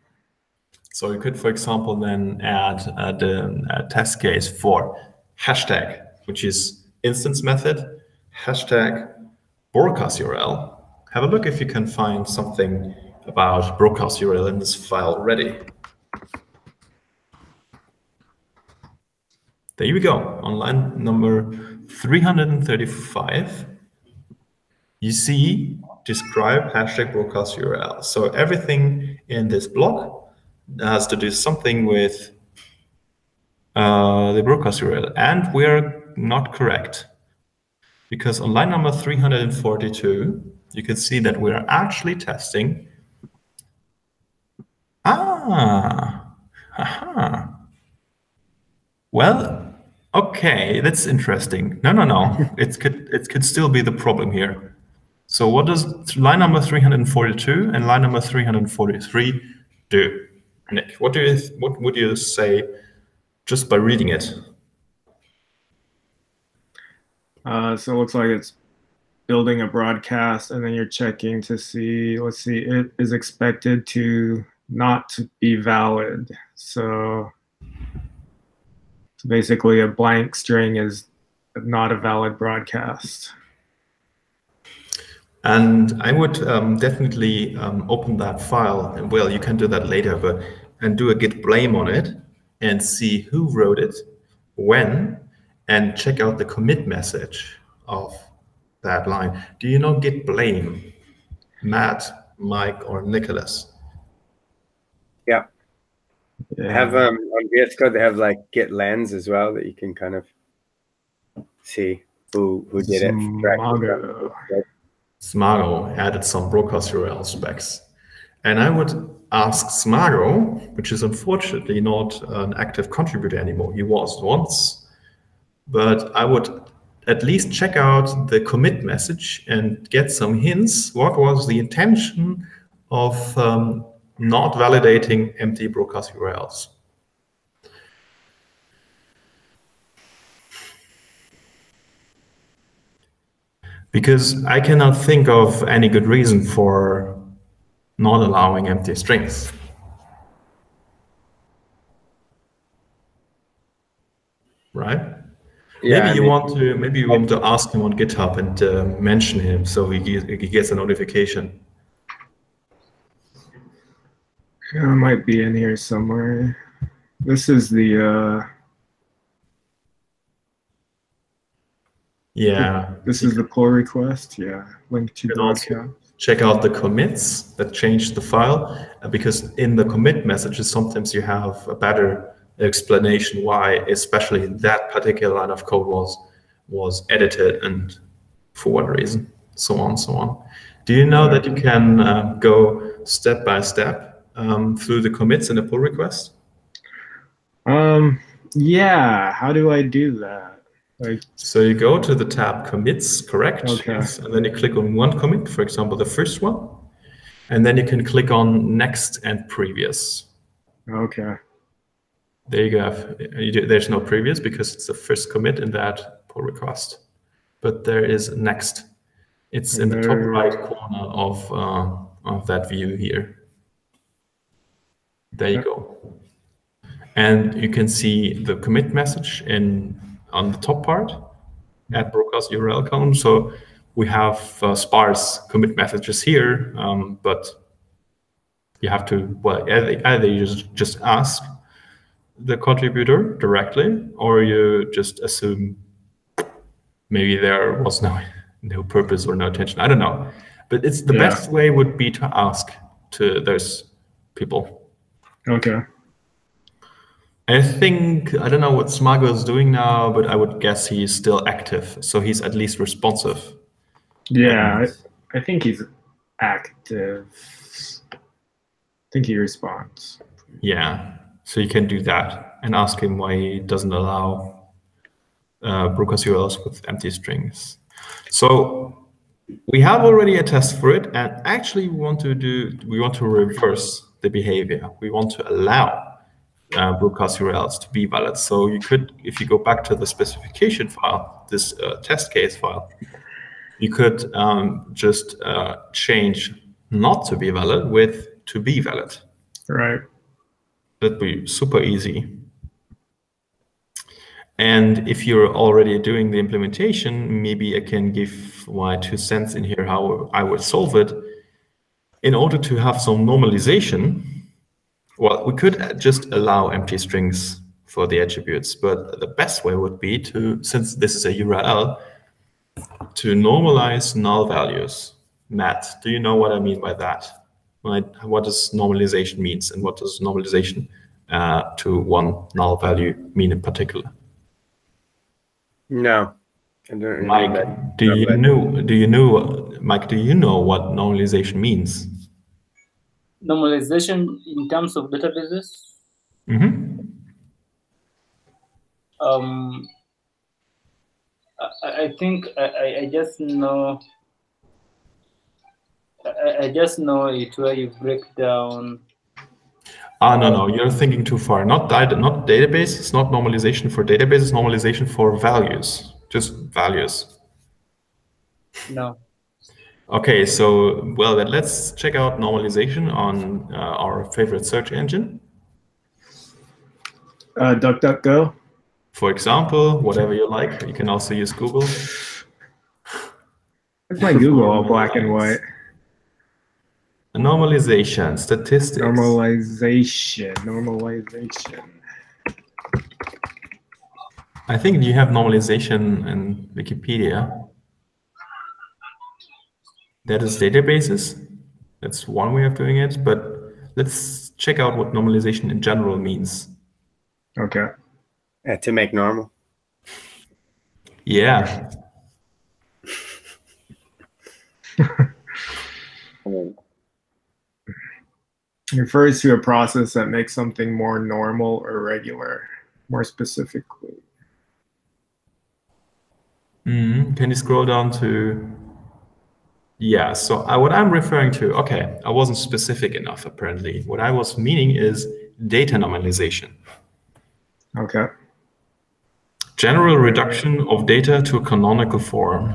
So you could, for example, then add the test case for hashtag, which is instance method, hashtag broadcast URL. Have a look if you can find something about broadcast URL in this file already. There we go. On line number 335, you see describe hashtag broadcast URL. So everything in this block has to do something with the broadcast URL. And we're not correct, because on line number 342, you can see that we're actually testing. Well, okay, that's interesting. No. it could still be the problem here. So what does line number 342 and line number 343 do? Nick, what would you say just by reading it? So it looks like it's building a broadcast, and then you're checking to see, let's see, it is expected to not be valid. So basically a blank string is not a valid broadcast. And I would definitely open that file, and well, you can do that later, and do a git blame on it and see who wrote it, when, and check out the commit message of that line. Do you know git blame? Matt, Mike, or Nicholas? Yeah. I have on VS Code, they have like git lens as well that you can kind of see who did it. Smago added some broadcast URL specs. And I would ask Smago, which is unfortunately not an active contributor anymore. He was once, but I would at least check out the commit message and get some hints. What was the intention of not validating empty broadcast URLs? Because I cannot think of any good reason for not allowing empty strings. Right? Yeah, maybe you want to ask him on GitHub and mention him so he gets a notification. It might be in here somewhere. This is the yeah. This is the pull request. Yeah, link to broadcast. Check out the commits that changed the file, because in the commit messages sometimes you have a better explanation why especially that particular line of code was edited and for what reason, so on, so on. Do you know that you can go step by step through the commits in a pull request? Yeah, how do I do that? So you go to the tab commits, correct? Okay. Yes. And then you click on one commit, for example, the first one, and then you can click on next and previous. Okay. There you go. There's no previous because it's the first commit in that pull request, but there is next. It's in the top right corner of that view here. There you go. And you can see the commit message on the top part at broadcast URL column. So we have sparse commit messages here, but you have to, well, either you just ask the contributor directly, or you just assume maybe there was no purpose or no intention. I don't know, but it's the best way would be to ask to those people. Okay. I think, I don't know what Smago is doing now, but I would guess he's still active, so he's at least responsive. Yeah, I think he's active. I think he responds. Yeah, so you can do that and ask him why he doesn't allow broadcast URLs with empty strings. So we have already a test for it, and actually we want to reverse the behavior. We want to allow broadcast URLs to be valid. So you could, if you go back to the specification file, this test case file, you could just change not to be valid with to be valid. Right. That'd be super easy. And if you're already doing the implementation, maybe I can give my 2 cents in here how I would solve it. In order to have some normalization, well, we could just allow empty strings for the attributes, but the best way would be to, since this is a URL, to normalize null values. Matt, do you know what I mean by that? What does normalization means, and what does normalization to one null value mean in particular? No, I don't. Mike, do you know? Mike, do you know what normalization means? Normalization in terms of databases? Mm-hmm. I think I just know. I just know it where you break down. No, you're thinking too far. Not database. It's not normalization for databases. Normalization for values. Just values? No. Okay, so well, then let's check out normalization on our favorite search engine. DuckDuckGo. For example, whatever you like. You can also use Google. It's my Google all black and white. Normalization, statistics. Normalization. I think you have normalization in Wikipedia. That is databases. That's one way of doing it, but let's check out what normalization in general means. Okay. To make normal. Yeah. It refers to a process that makes something more normal or regular, more specifically. Can you scroll down to... Yeah, so what I'm referring to, okay, I wasn't specific enough apparently. What I was meaning is data normalization. Okay. General reduction of data to a canonical form.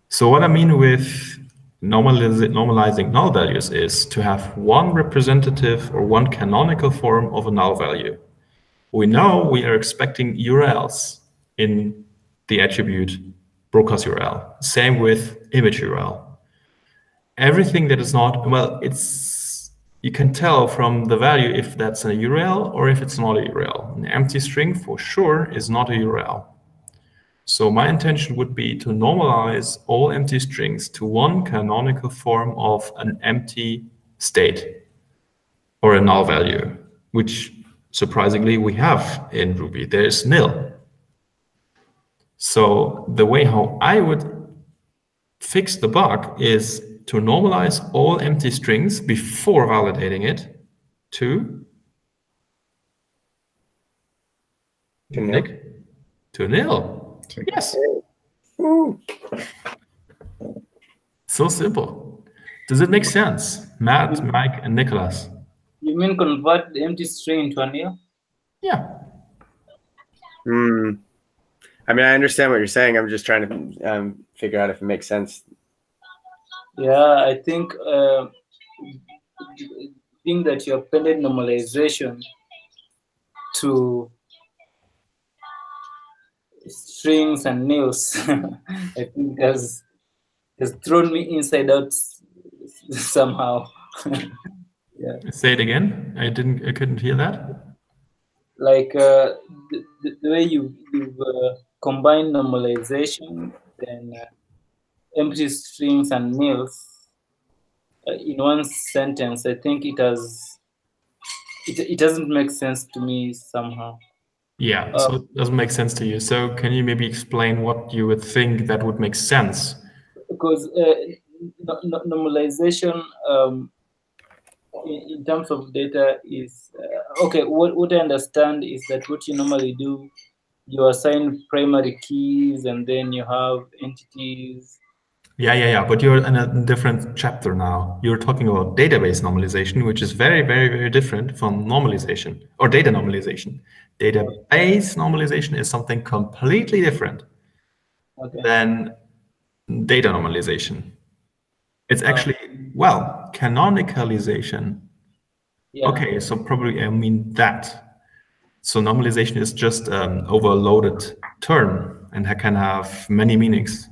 So what I mean with normalizing null values is to have one representative or one canonical form of a null value. We know we are expecting URLs in the attribute broadcast URL. Same with image URL. Everything that is not, well, you can tell from the value if that's a URL or if it's not a URL. An empty string for sure is not a URL. So my intention would be to normalize all empty strings to one canonical form of an empty state or a null value, which surprisingly we have in Ruby. There's nil. So the way how I would fix the bug is to normalize all empty strings before validating it to nil. To nil. Yes. Ooh. So simple. Does it make sense? Matt, Mike, and Nicholas. You mean convert the empty string into a nil? Yeah. I mean, I understand what you're saying. I'm just trying to figure out if it makes sense. Yeah, I think that you appended normalization to strings and nils. I think has thrown me inside out somehow. Yeah. Say it again. I couldn't hear that. Like the way you've combined normalization and empty strings and nils in one sentence, I think it doesn't make sense to me somehow. Yeah, so it doesn't make sense to you. So can you maybe explain what you would think that would make sense? Because normalization in terms of data is okay. What I understand is that what you normally do, you assign primary keys and then you have entities. Yeah. But you're in a different chapter now. You're talking about database normalization, which is very, very, very different from normalization or data normalization. Database normalization is something completely different than data normalization. It's actually, well, canonicalization. Yeah. Okay, so probably I mean that. So normalization is just an overloaded term and can have many meanings.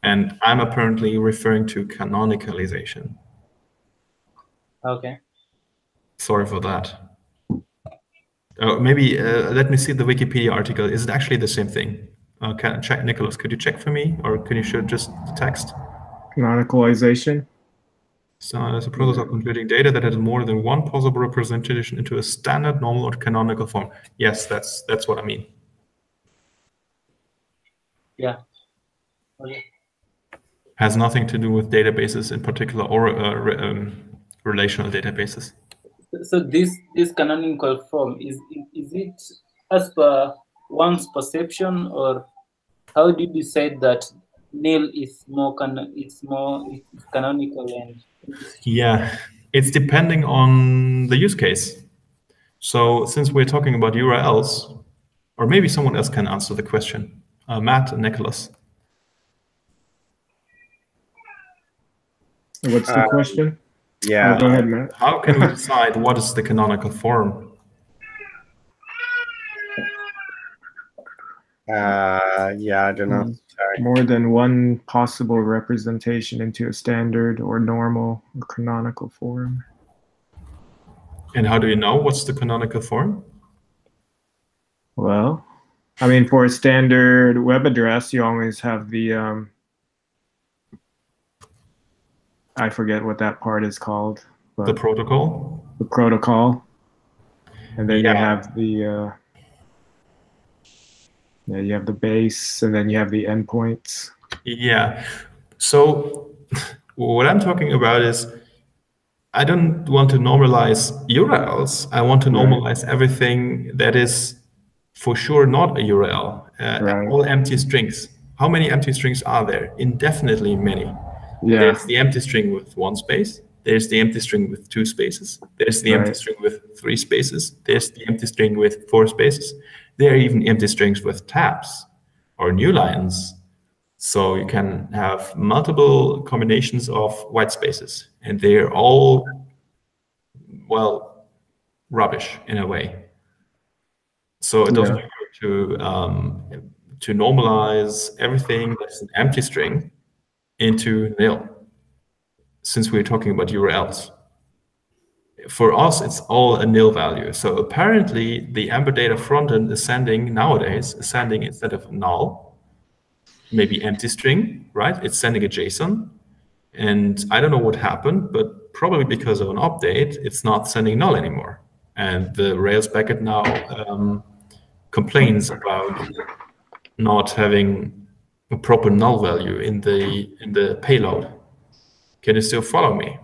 And I'm apparently referring to canonicalization. Okay. Sorry for that. Maybe let me see the Wikipedia article. Is it actually the same thing? Can I check, Nicholas? Could you check for me, or can you show just the text? Canonicalization. So there's a process of converting data that has more than one possible representation into a standard, normal, or canonical form. Yes, that's what I mean. Yeah. Okay. Has nothing to do with databases in particular, or relational databases. So this canonical form is it as per one's perception, or how do you decide that nil is more canonical? And yeah, it's depending on the use case. So since we're talking about URLs, Or maybe someone else can answer the question. Matt and Nicholas. What's the question? Yeah. Go ahead, Matt. How can we decide what is the canonical form? Yeah, I don't know. Sorry. More than one possible representation into a standard or normal or canonical form. And how do you know what's the canonical form? Well, I mean, for a standard web address, you always have the, I forget what that part is called. But the protocol? The protocol. And then Yeah. you have the, you have the base, and then you have the endpoints. Yeah. So what I'm talking about is I don't want to normalize URLs. I want to normalize everything that is for sure not a URL. All empty strings. How many empty strings are there? Indefinitely many. Yeah. There's the empty string with 1 space. There's the empty string with 2 spaces. There's the empty string with 3 spaces. There's the empty string with 4 spaces. There are even empty strings with tabs or new lines. So you can have multiple combinations of white spaces, and they're all, well, rubbish in a way. So it doesn't hurt to normalize everything that's an empty string into nil, since we're talking about URLs. For us, it's all a nil value. So apparently, the Amber Data frontend is sending nowadays, instead of null, maybe empty string, right? It's sending a JSON. And I don't know what happened, but probably because of an update, it's not sending null anymore. And the Rails backend now complains about not having a proper null value in the payload. Can you still follow me?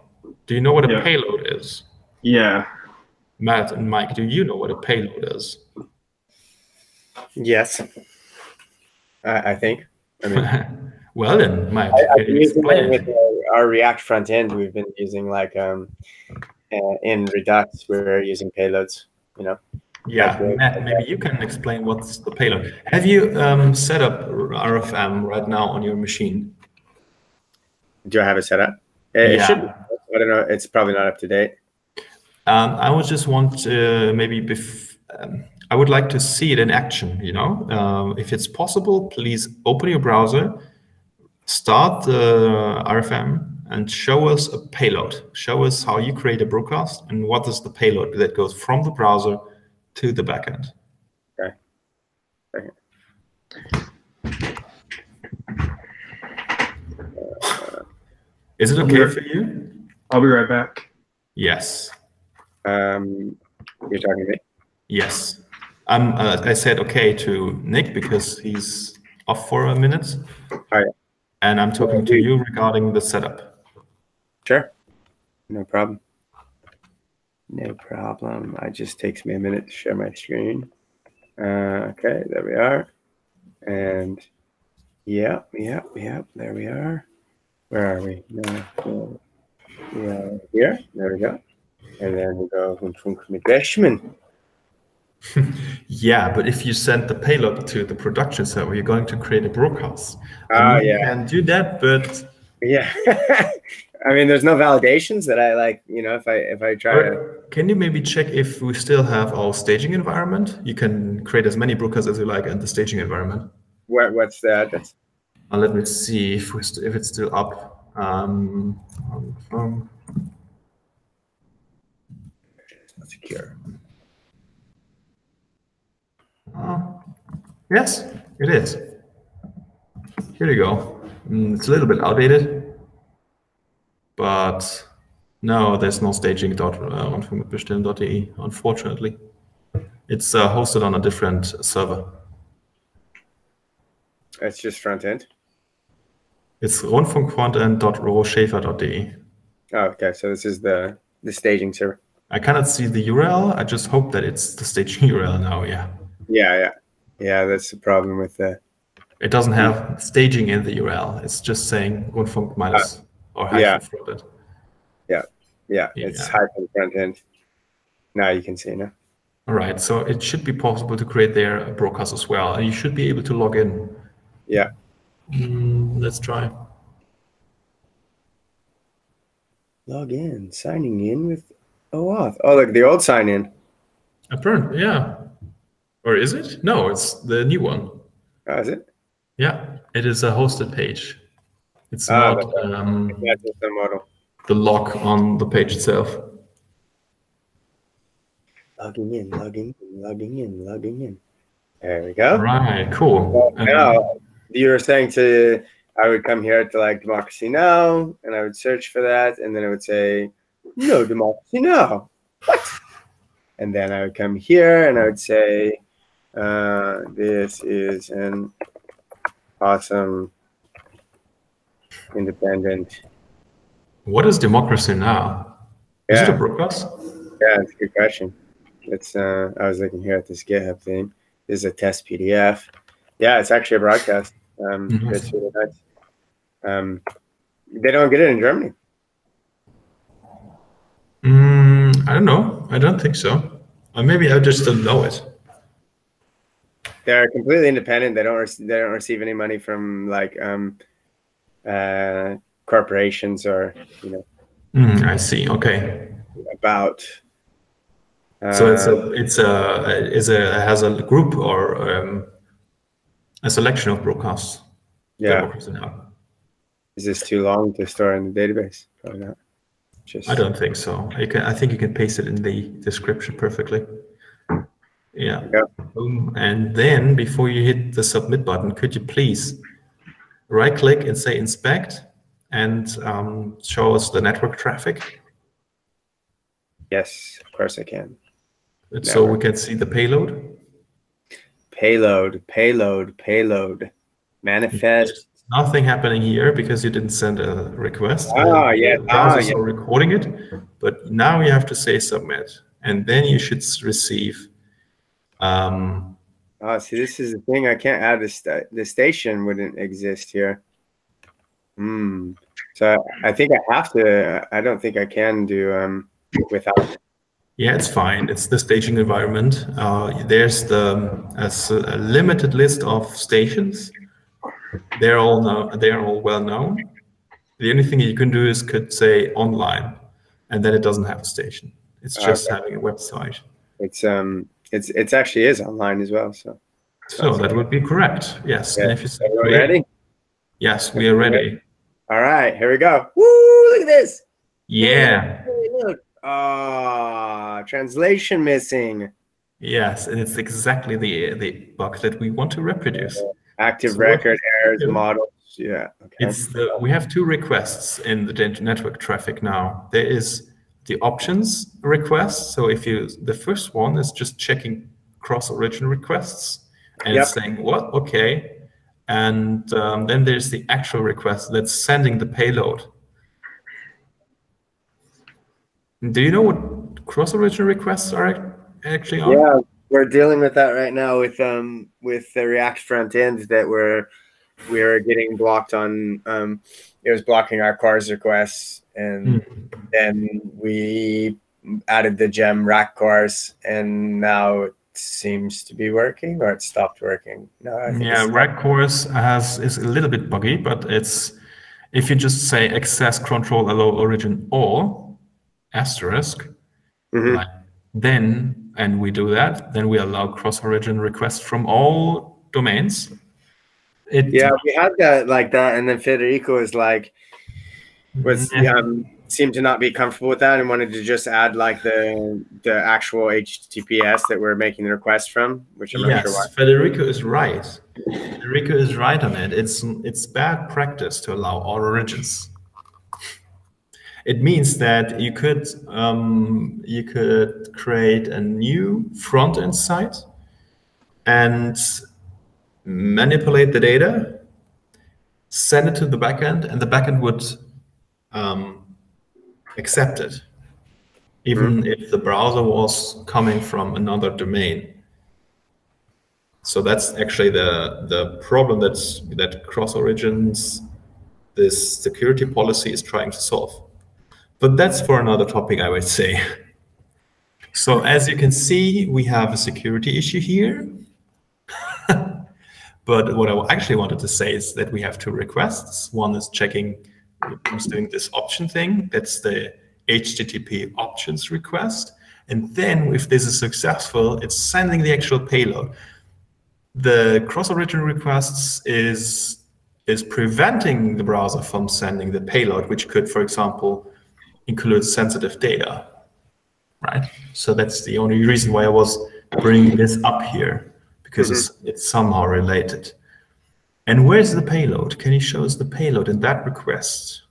Do you know what a payload is? Yeah. Matt and Mike, do you know what a payload is? Yes. I think. I mean, well then, Mike, can you explain? With our React front end, we've been using like in Redux, we're using payloads, you know. Yeah, Matt, maybe you can explain what's the payload. Have you set up RFM right now on your machine? Do I have it set up? It should be. I don't know. It's probably not up to date. I would just want to maybe I would like to see it in action, you know. If it's possible, please open your browser, start the RFM, and show us a payload. Show us how you create a broadcast and what is the payload that goes from the browser to the backend. Okay. Is it okay for you? I'll be right back. Yes. You're talking to me? Yes. I said okay to Nick because he's off for a minute. Oh, yeah. And I'm talking to you regarding the setup. Sure. No problem. No problem. It just takes me a minute to share my screen. Okay, there we are. And yeah, there we are. Where are we? No, we are here. There we go. And then we go Rundfunk mitbestimmen. Yeah, but if you send the payload to the production server, you're going to create a broadcast. You can do that, but yeah. I mean, there's no validations that I like, you know, if I try to. Can you maybe check if we still have our staging environment? You can create as many broadcasts as you like in the staging environment. What's the address? Let me see if it's still up. It's not secure. Yes, it is. Here you go. It's a little bit outdated, but no, there's no staging.rundfunkmitbestimmen.de, unfortunately. It's hosted on a different server. It's just front end? It's rundfunkfrontend.roschäfer.de. Oh, okay. So this is the staging server. I cannot see the URL. I just hope that it's the staging URL now, yeah. Yeah, that's the problem with the... It doesn't have staging in the URL. It's just saying Rundfunk minus or hyphen fronted. Yeah, it's hyphen front end. Now you can see now. All right, so it should be possible to create their broadcast as well, and you should be able to log in. Yeah. Let's try. Log in, signing in with OAuth. Oh, look, the old sign in. Apparently, yeah. Or is it? No, it's the new one. Oh, is it? Yeah, it is a hosted page. It's Ah, not that's the model. the log on the page itself. Logging in, logging in, logging in, logging in. There we go. Right, cool. Well, now, you were saying I would come here to like Democracy Now, and I would search for that, and then it would say, no Democracy Now. What? And then I would come here, and I would say, this is an awesome independent. What is Democracy Now? Is it a broadcast? Yeah, it's a good question. It's I was looking here at this GitHub thing. This is a test PDF. Yeah, it's actually a broadcast. It's really nice. They don't get it in Germany. I don't know. I don't think so. Or maybe I just don't know it. They're completely independent. They don't receive any money from like corporations or I see. Okay. About. So it has a group or a selection of broadcasts. Yeah. Is this too long to store in the database? Probably not. I don't think so. I think you can paste it in the description perfectly. Yeah. And then before you hit the submit button, could you please right click and say inspect and show us the network traffic? Yes, of course I can. So we can see the payload. Payload. Manifest. Nothing happening here because you didn't send a request. Yeah. Browsers are recording it, but now you have to say submit, and then you should receive. See, this is the thing. I can't add the station wouldn't exist here. So I think I have to. I don't think I can do without. Yeah, it's fine. It's the staging environment. There's a limited list of stations. They're all well known. The only thing you can do is could say online, and then it doesn't have a station. It's just having a website. It's actually is online as well. So that would be correct. Yes. Yeah. And if you say Are we ready? Yes, we are ready. All right, here we go. Woo! Look at this. Yeah. Hey, look. Translation missing. Yes, and it's exactly the bug that we want to reproduce. Active record errors models. Yeah. Okay. We have two requests in the network traffic now. There is the options request. So the first one is just checking cross-origin requests and it's saying what? Okay. And then there's the actual request that's sending the payload. Do you know what cross-origin requests are actually on? Yeah, we're dealing with that right now with the React front end that we are getting blocked on. It was blocking our CORS requests, and then we added the gem rack CORS, and now it seems to be working, or it stopped working. No, I think rack CORS is a little bit buggy, but it's if you just say access control allow origin or asterisk, then and we do that, then we allow cross-origin requests from all domains. We had that like that, and then Federico seemed to not be comfortable with that and wanted to just add like the actual HTTPS that we're making the request from, which I'm not sure why. Federico is right. Federico is right on it. It's bad practice to allow all origins. It means that you could create a new front-end site and manipulate the data, send it to the backend, and the backend would accept it, even if the browser was coming from another domain. So that's actually the problem that cross-origins, this security policy is trying to solve. But that's for another topic, I would say. So as you can see, we have a security issue here. But what I actually wanted to say is that we have two requests. One is checking, who's doing this option thing. That's the HTTP options request. And then if this is successful, it's sending the actual payload. The cross-origin requests is preventing the browser from sending the payload, which could, for example, include sensitive data, right? So that's the only reason why I was bringing this up here, because it's somehow related. And where's the payload? Can you show us the payload in that request?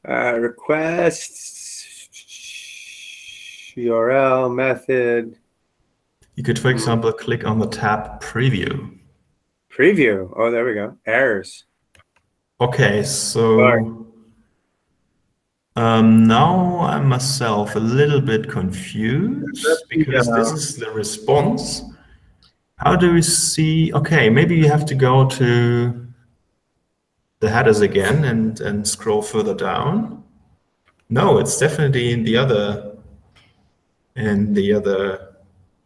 Requests, URL, method. You could, for example, click on the tab Preview. Preview. Oh, there we go. Errors. Okay, so now I'm myself a little bit confused because this is the response. How do we see? Okay, maybe you have to go to the headers again and scroll further down. No, it's definitely in the other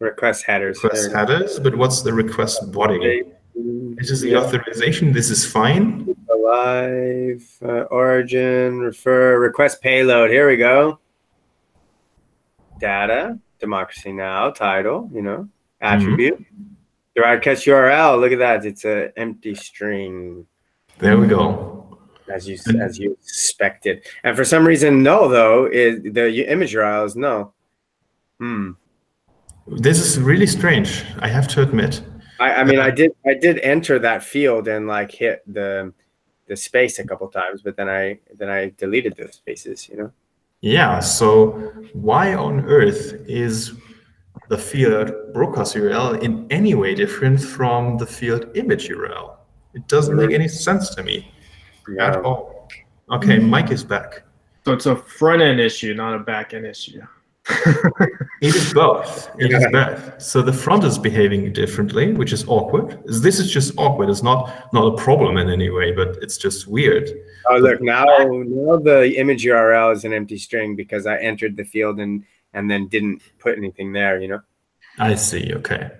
request headers. But what's the request body? This is the authorization. This is fine. Alive, origin, refer, request payload. Here we go. Data, democracy now, title, attribute. The broadcast URL, look at that. It's an empty string. There we go. As you expected. And for some reason, no, though, the image URL is no. This is really strange, I have to admit. I mean, I did enter that field and like hit the space a couple times, but then I deleted those spaces, Yeah, so why on earth is the field broadcast URL in any way different from the field image URL? It doesn't make any sense to me at all. Okay, Mike is back. So it's a front-end issue, not a back-end issue. It is both. It is both. So the front is behaving differently, which is awkward. This is just awkward. It's not a problem in any way, but it's just weird. Oh, look, now the image URL is an empty string because I entered the field and then didn't put anything there, I see. Okay.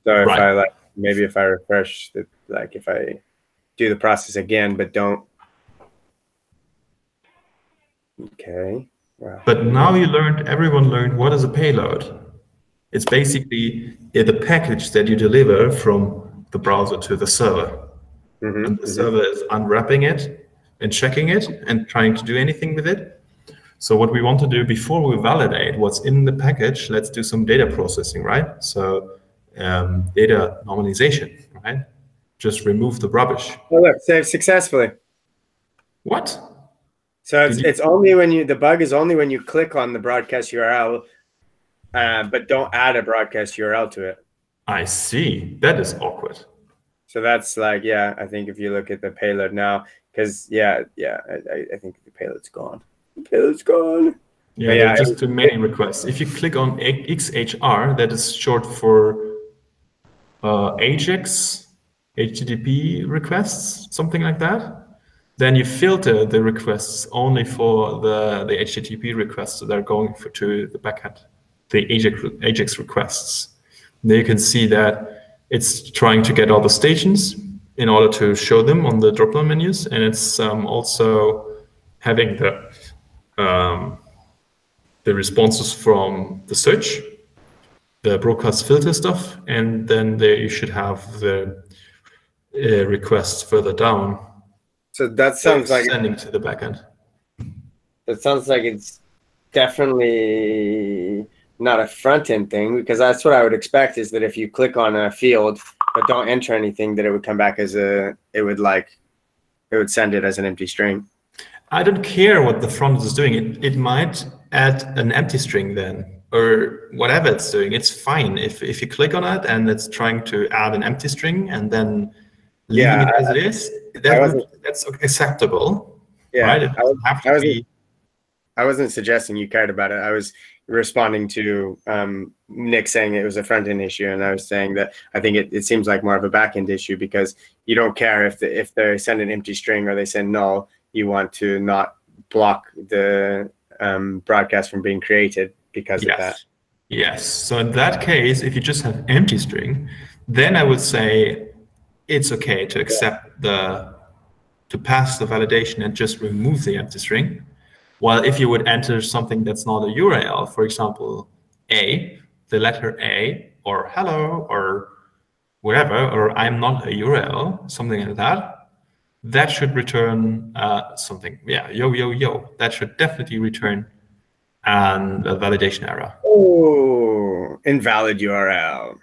So if I maybe if I refresh the, if I do the process again, but don't. Okay. Wow. But now everyone learned what is a payload. It's basically the package that you deliver from the browser to the server. And the server is unwrapping it and checking it and trying to do anything with it. So what we want to do before we validate what's in the package, let's do some data processing, right? So data normalization, right? Just remove the rubbish. Oh, look, saved successfully. What? So it's only when the bug is only when you click on the broadcast URL, but don't add a broadcast URL to it. I see. That is awkward. So that's I think if you look at the payload now, because I think the payload's gone. The payload's gone. Yeah, just too many requests. If you click on XHR, that is short for AJAX, HTTP requests, something like that. Then you filter the requests only for the HTTP requests that are going to the backend, the AJAX requests. There you can see that it's trying to get all the stations in order to show them on the drop-down menus, and it's also having the responses from the search, the broadcast filter stuff, and then there you should have the requests further down. So that sounds like sending to the backend. That sounds like it's definitely not a front-end thing, because that's what I would expect, is that if you click on a field but don't enter anything, that it would come back as it would send it as an empty string. I don't care what the front is doing. It might add an empty string then, or whatever it's doing. It's fine if you click on it and it's trying to add an empty string and then leaving it as it is. That's acceptable. Yeah, right? I wasn't suggesting you cared about it. I was responding to Nick saying it was a front-end issue, and I was saying that I think it seems like more of a back-end issue, because you don't care if they send an empty string or they send null. You want to not block the broadcast from being created because of that. Yes. So in that case, if you just have empty string, then I would say it's okay to accept to pass the validation and just remove the empty string. While if you would enter something that's not a URL, for example, the letter A, or hello, or whatever, or I'm not a URL, something like that, that should return something. Yeah, yo, yo, yo. That should definitely return a validation error. Oh, invalid URL.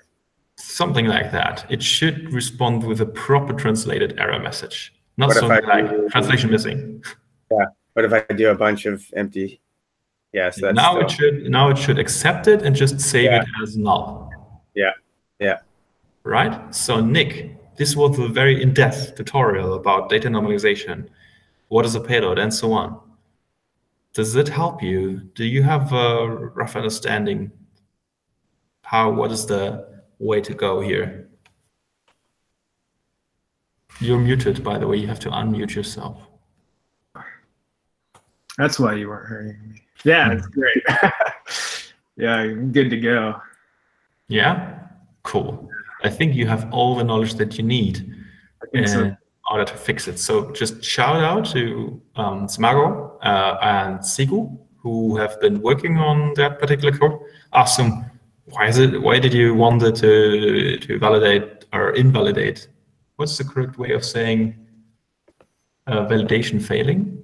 Something like that. It should respond with a proper translated error message, not something like translation missing. Yeah. What if I do a bunch of empty? Yes, that's now it should accept it and just save it as null. Yeah. Yeah. Right. So Nick, this was a very in-depth tutorial about data normalization, what is a payload, and so on. Does it help you? Do you have a rough understanding what is the way to go here? You're muted, by the way. You have to unmute yourself. That's why you weren't hearing me. Yeah, it's great. Yeah, good to go. Yeah, cool. I think you have all the knowledge that you need in order to fix it. So just shout out to Smago and Sigu, who have been working on that particular code. Ask them, why did you want it to validate or invalidate? What's the correct way of saying validation failing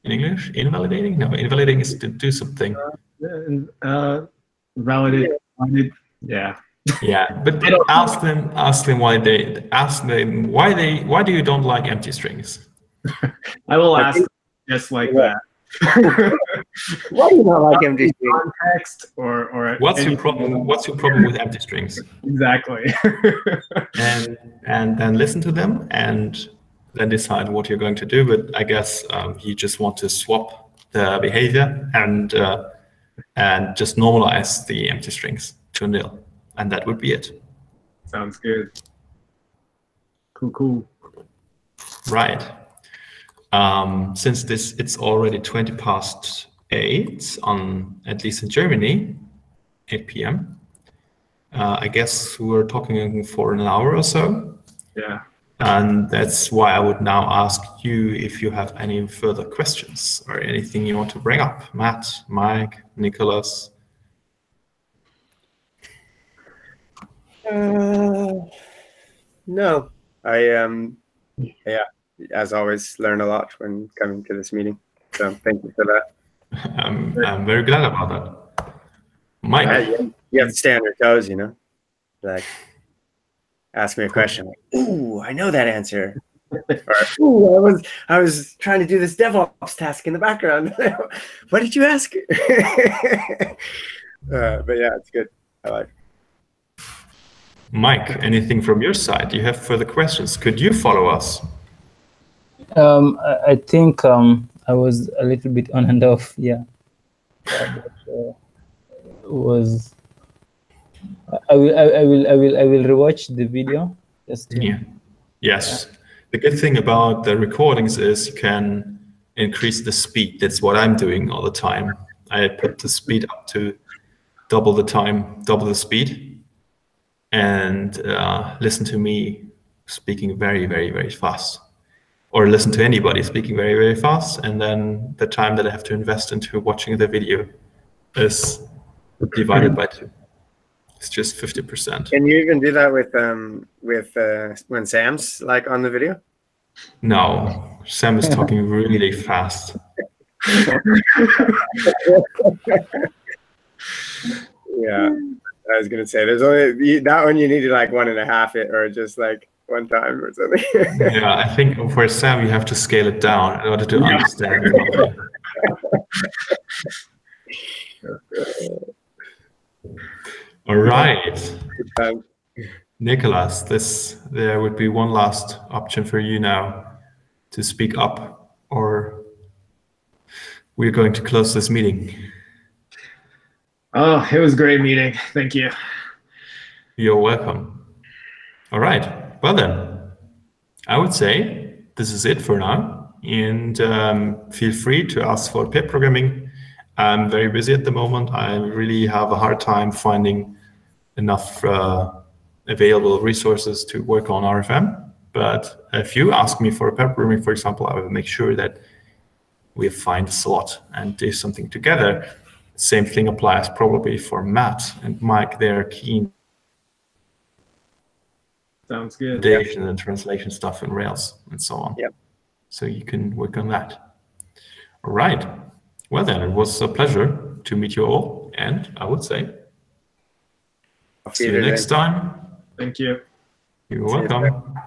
in English? Invalidating? No, invalidating is to do something. Validate. Yeah. Yeah, but ask them why do you don't like empty strings? I will ask just like that. Why do you not like empty strings? Context or what's your problem? What's your problem with empty strings? Exactly. and then listen to them and then decide what you're going to do. But I guess you just want to swap the behavior and just normalize the empty strings to nil. And that would be it. Sounds good. Cool. Right. Since it's already 20 past 8 on, at least in Germany, 8 p.m. I guess we're talking for an hour or so. Yeah. And that's why I would now ask you if you have any further questions or anything you want to bring up. Matt, Mike, Nicholas. No, I as always, learn a lot when coming to this meeting. So thank you for that. I'm very glad about that. Mike, you have to stay on your toes, you know. Like, ask me a question. Like, ooh, I know that answer. Or, ooh, I was trying to do this DevOps task in the background. What did you ask? But yeah, it's good. I like it. Mike, anything from your side? Do you have further questions? Could you follow us? I think I was a little bit on and off. Yeah. I will rewatch the video. Just to, yeah. Yes. Yeah. The good thing about the recordings is you can increase the speed. That's what I'm doing all the time. I put the speed up to double the time, double the speed. And listen to me speaking very, very, very fast, or listen to anybody speaking very, very fast, and then the time that I have to invest into watching the video is divided by 2. It's just 50%. Can you even do that with when Sam's like on the video? No, Sam is talking really fast. Yeah. I was gonna say there's only that one you needed like 1.5 it or just like one time or something. Yeah, I think for Sam you have to scale it down in order to understand it. All right, Nicholas, there would be one last option for you now to speak up, or we're going to close this meeting. Oh, it was a great meeting. Thank you. You're welcome. All right. Well then, I would say this is it for now. And feel free to ask for pair programming I'm very busy at the moment. I really have a hard time finding enough available resources to work on RFM. But if you ask me for a pair programming, for example, I will make sure that we find a slot and do something together. Same thing applies probably for Matt and Mike. They're keen. Sounds good. Validation and translation stuff in Rails and so on. Yep. So you can work on that. All right. Well then, it was a pleasure to meet you all, and I would say see you next time. Thank you. You're welcome.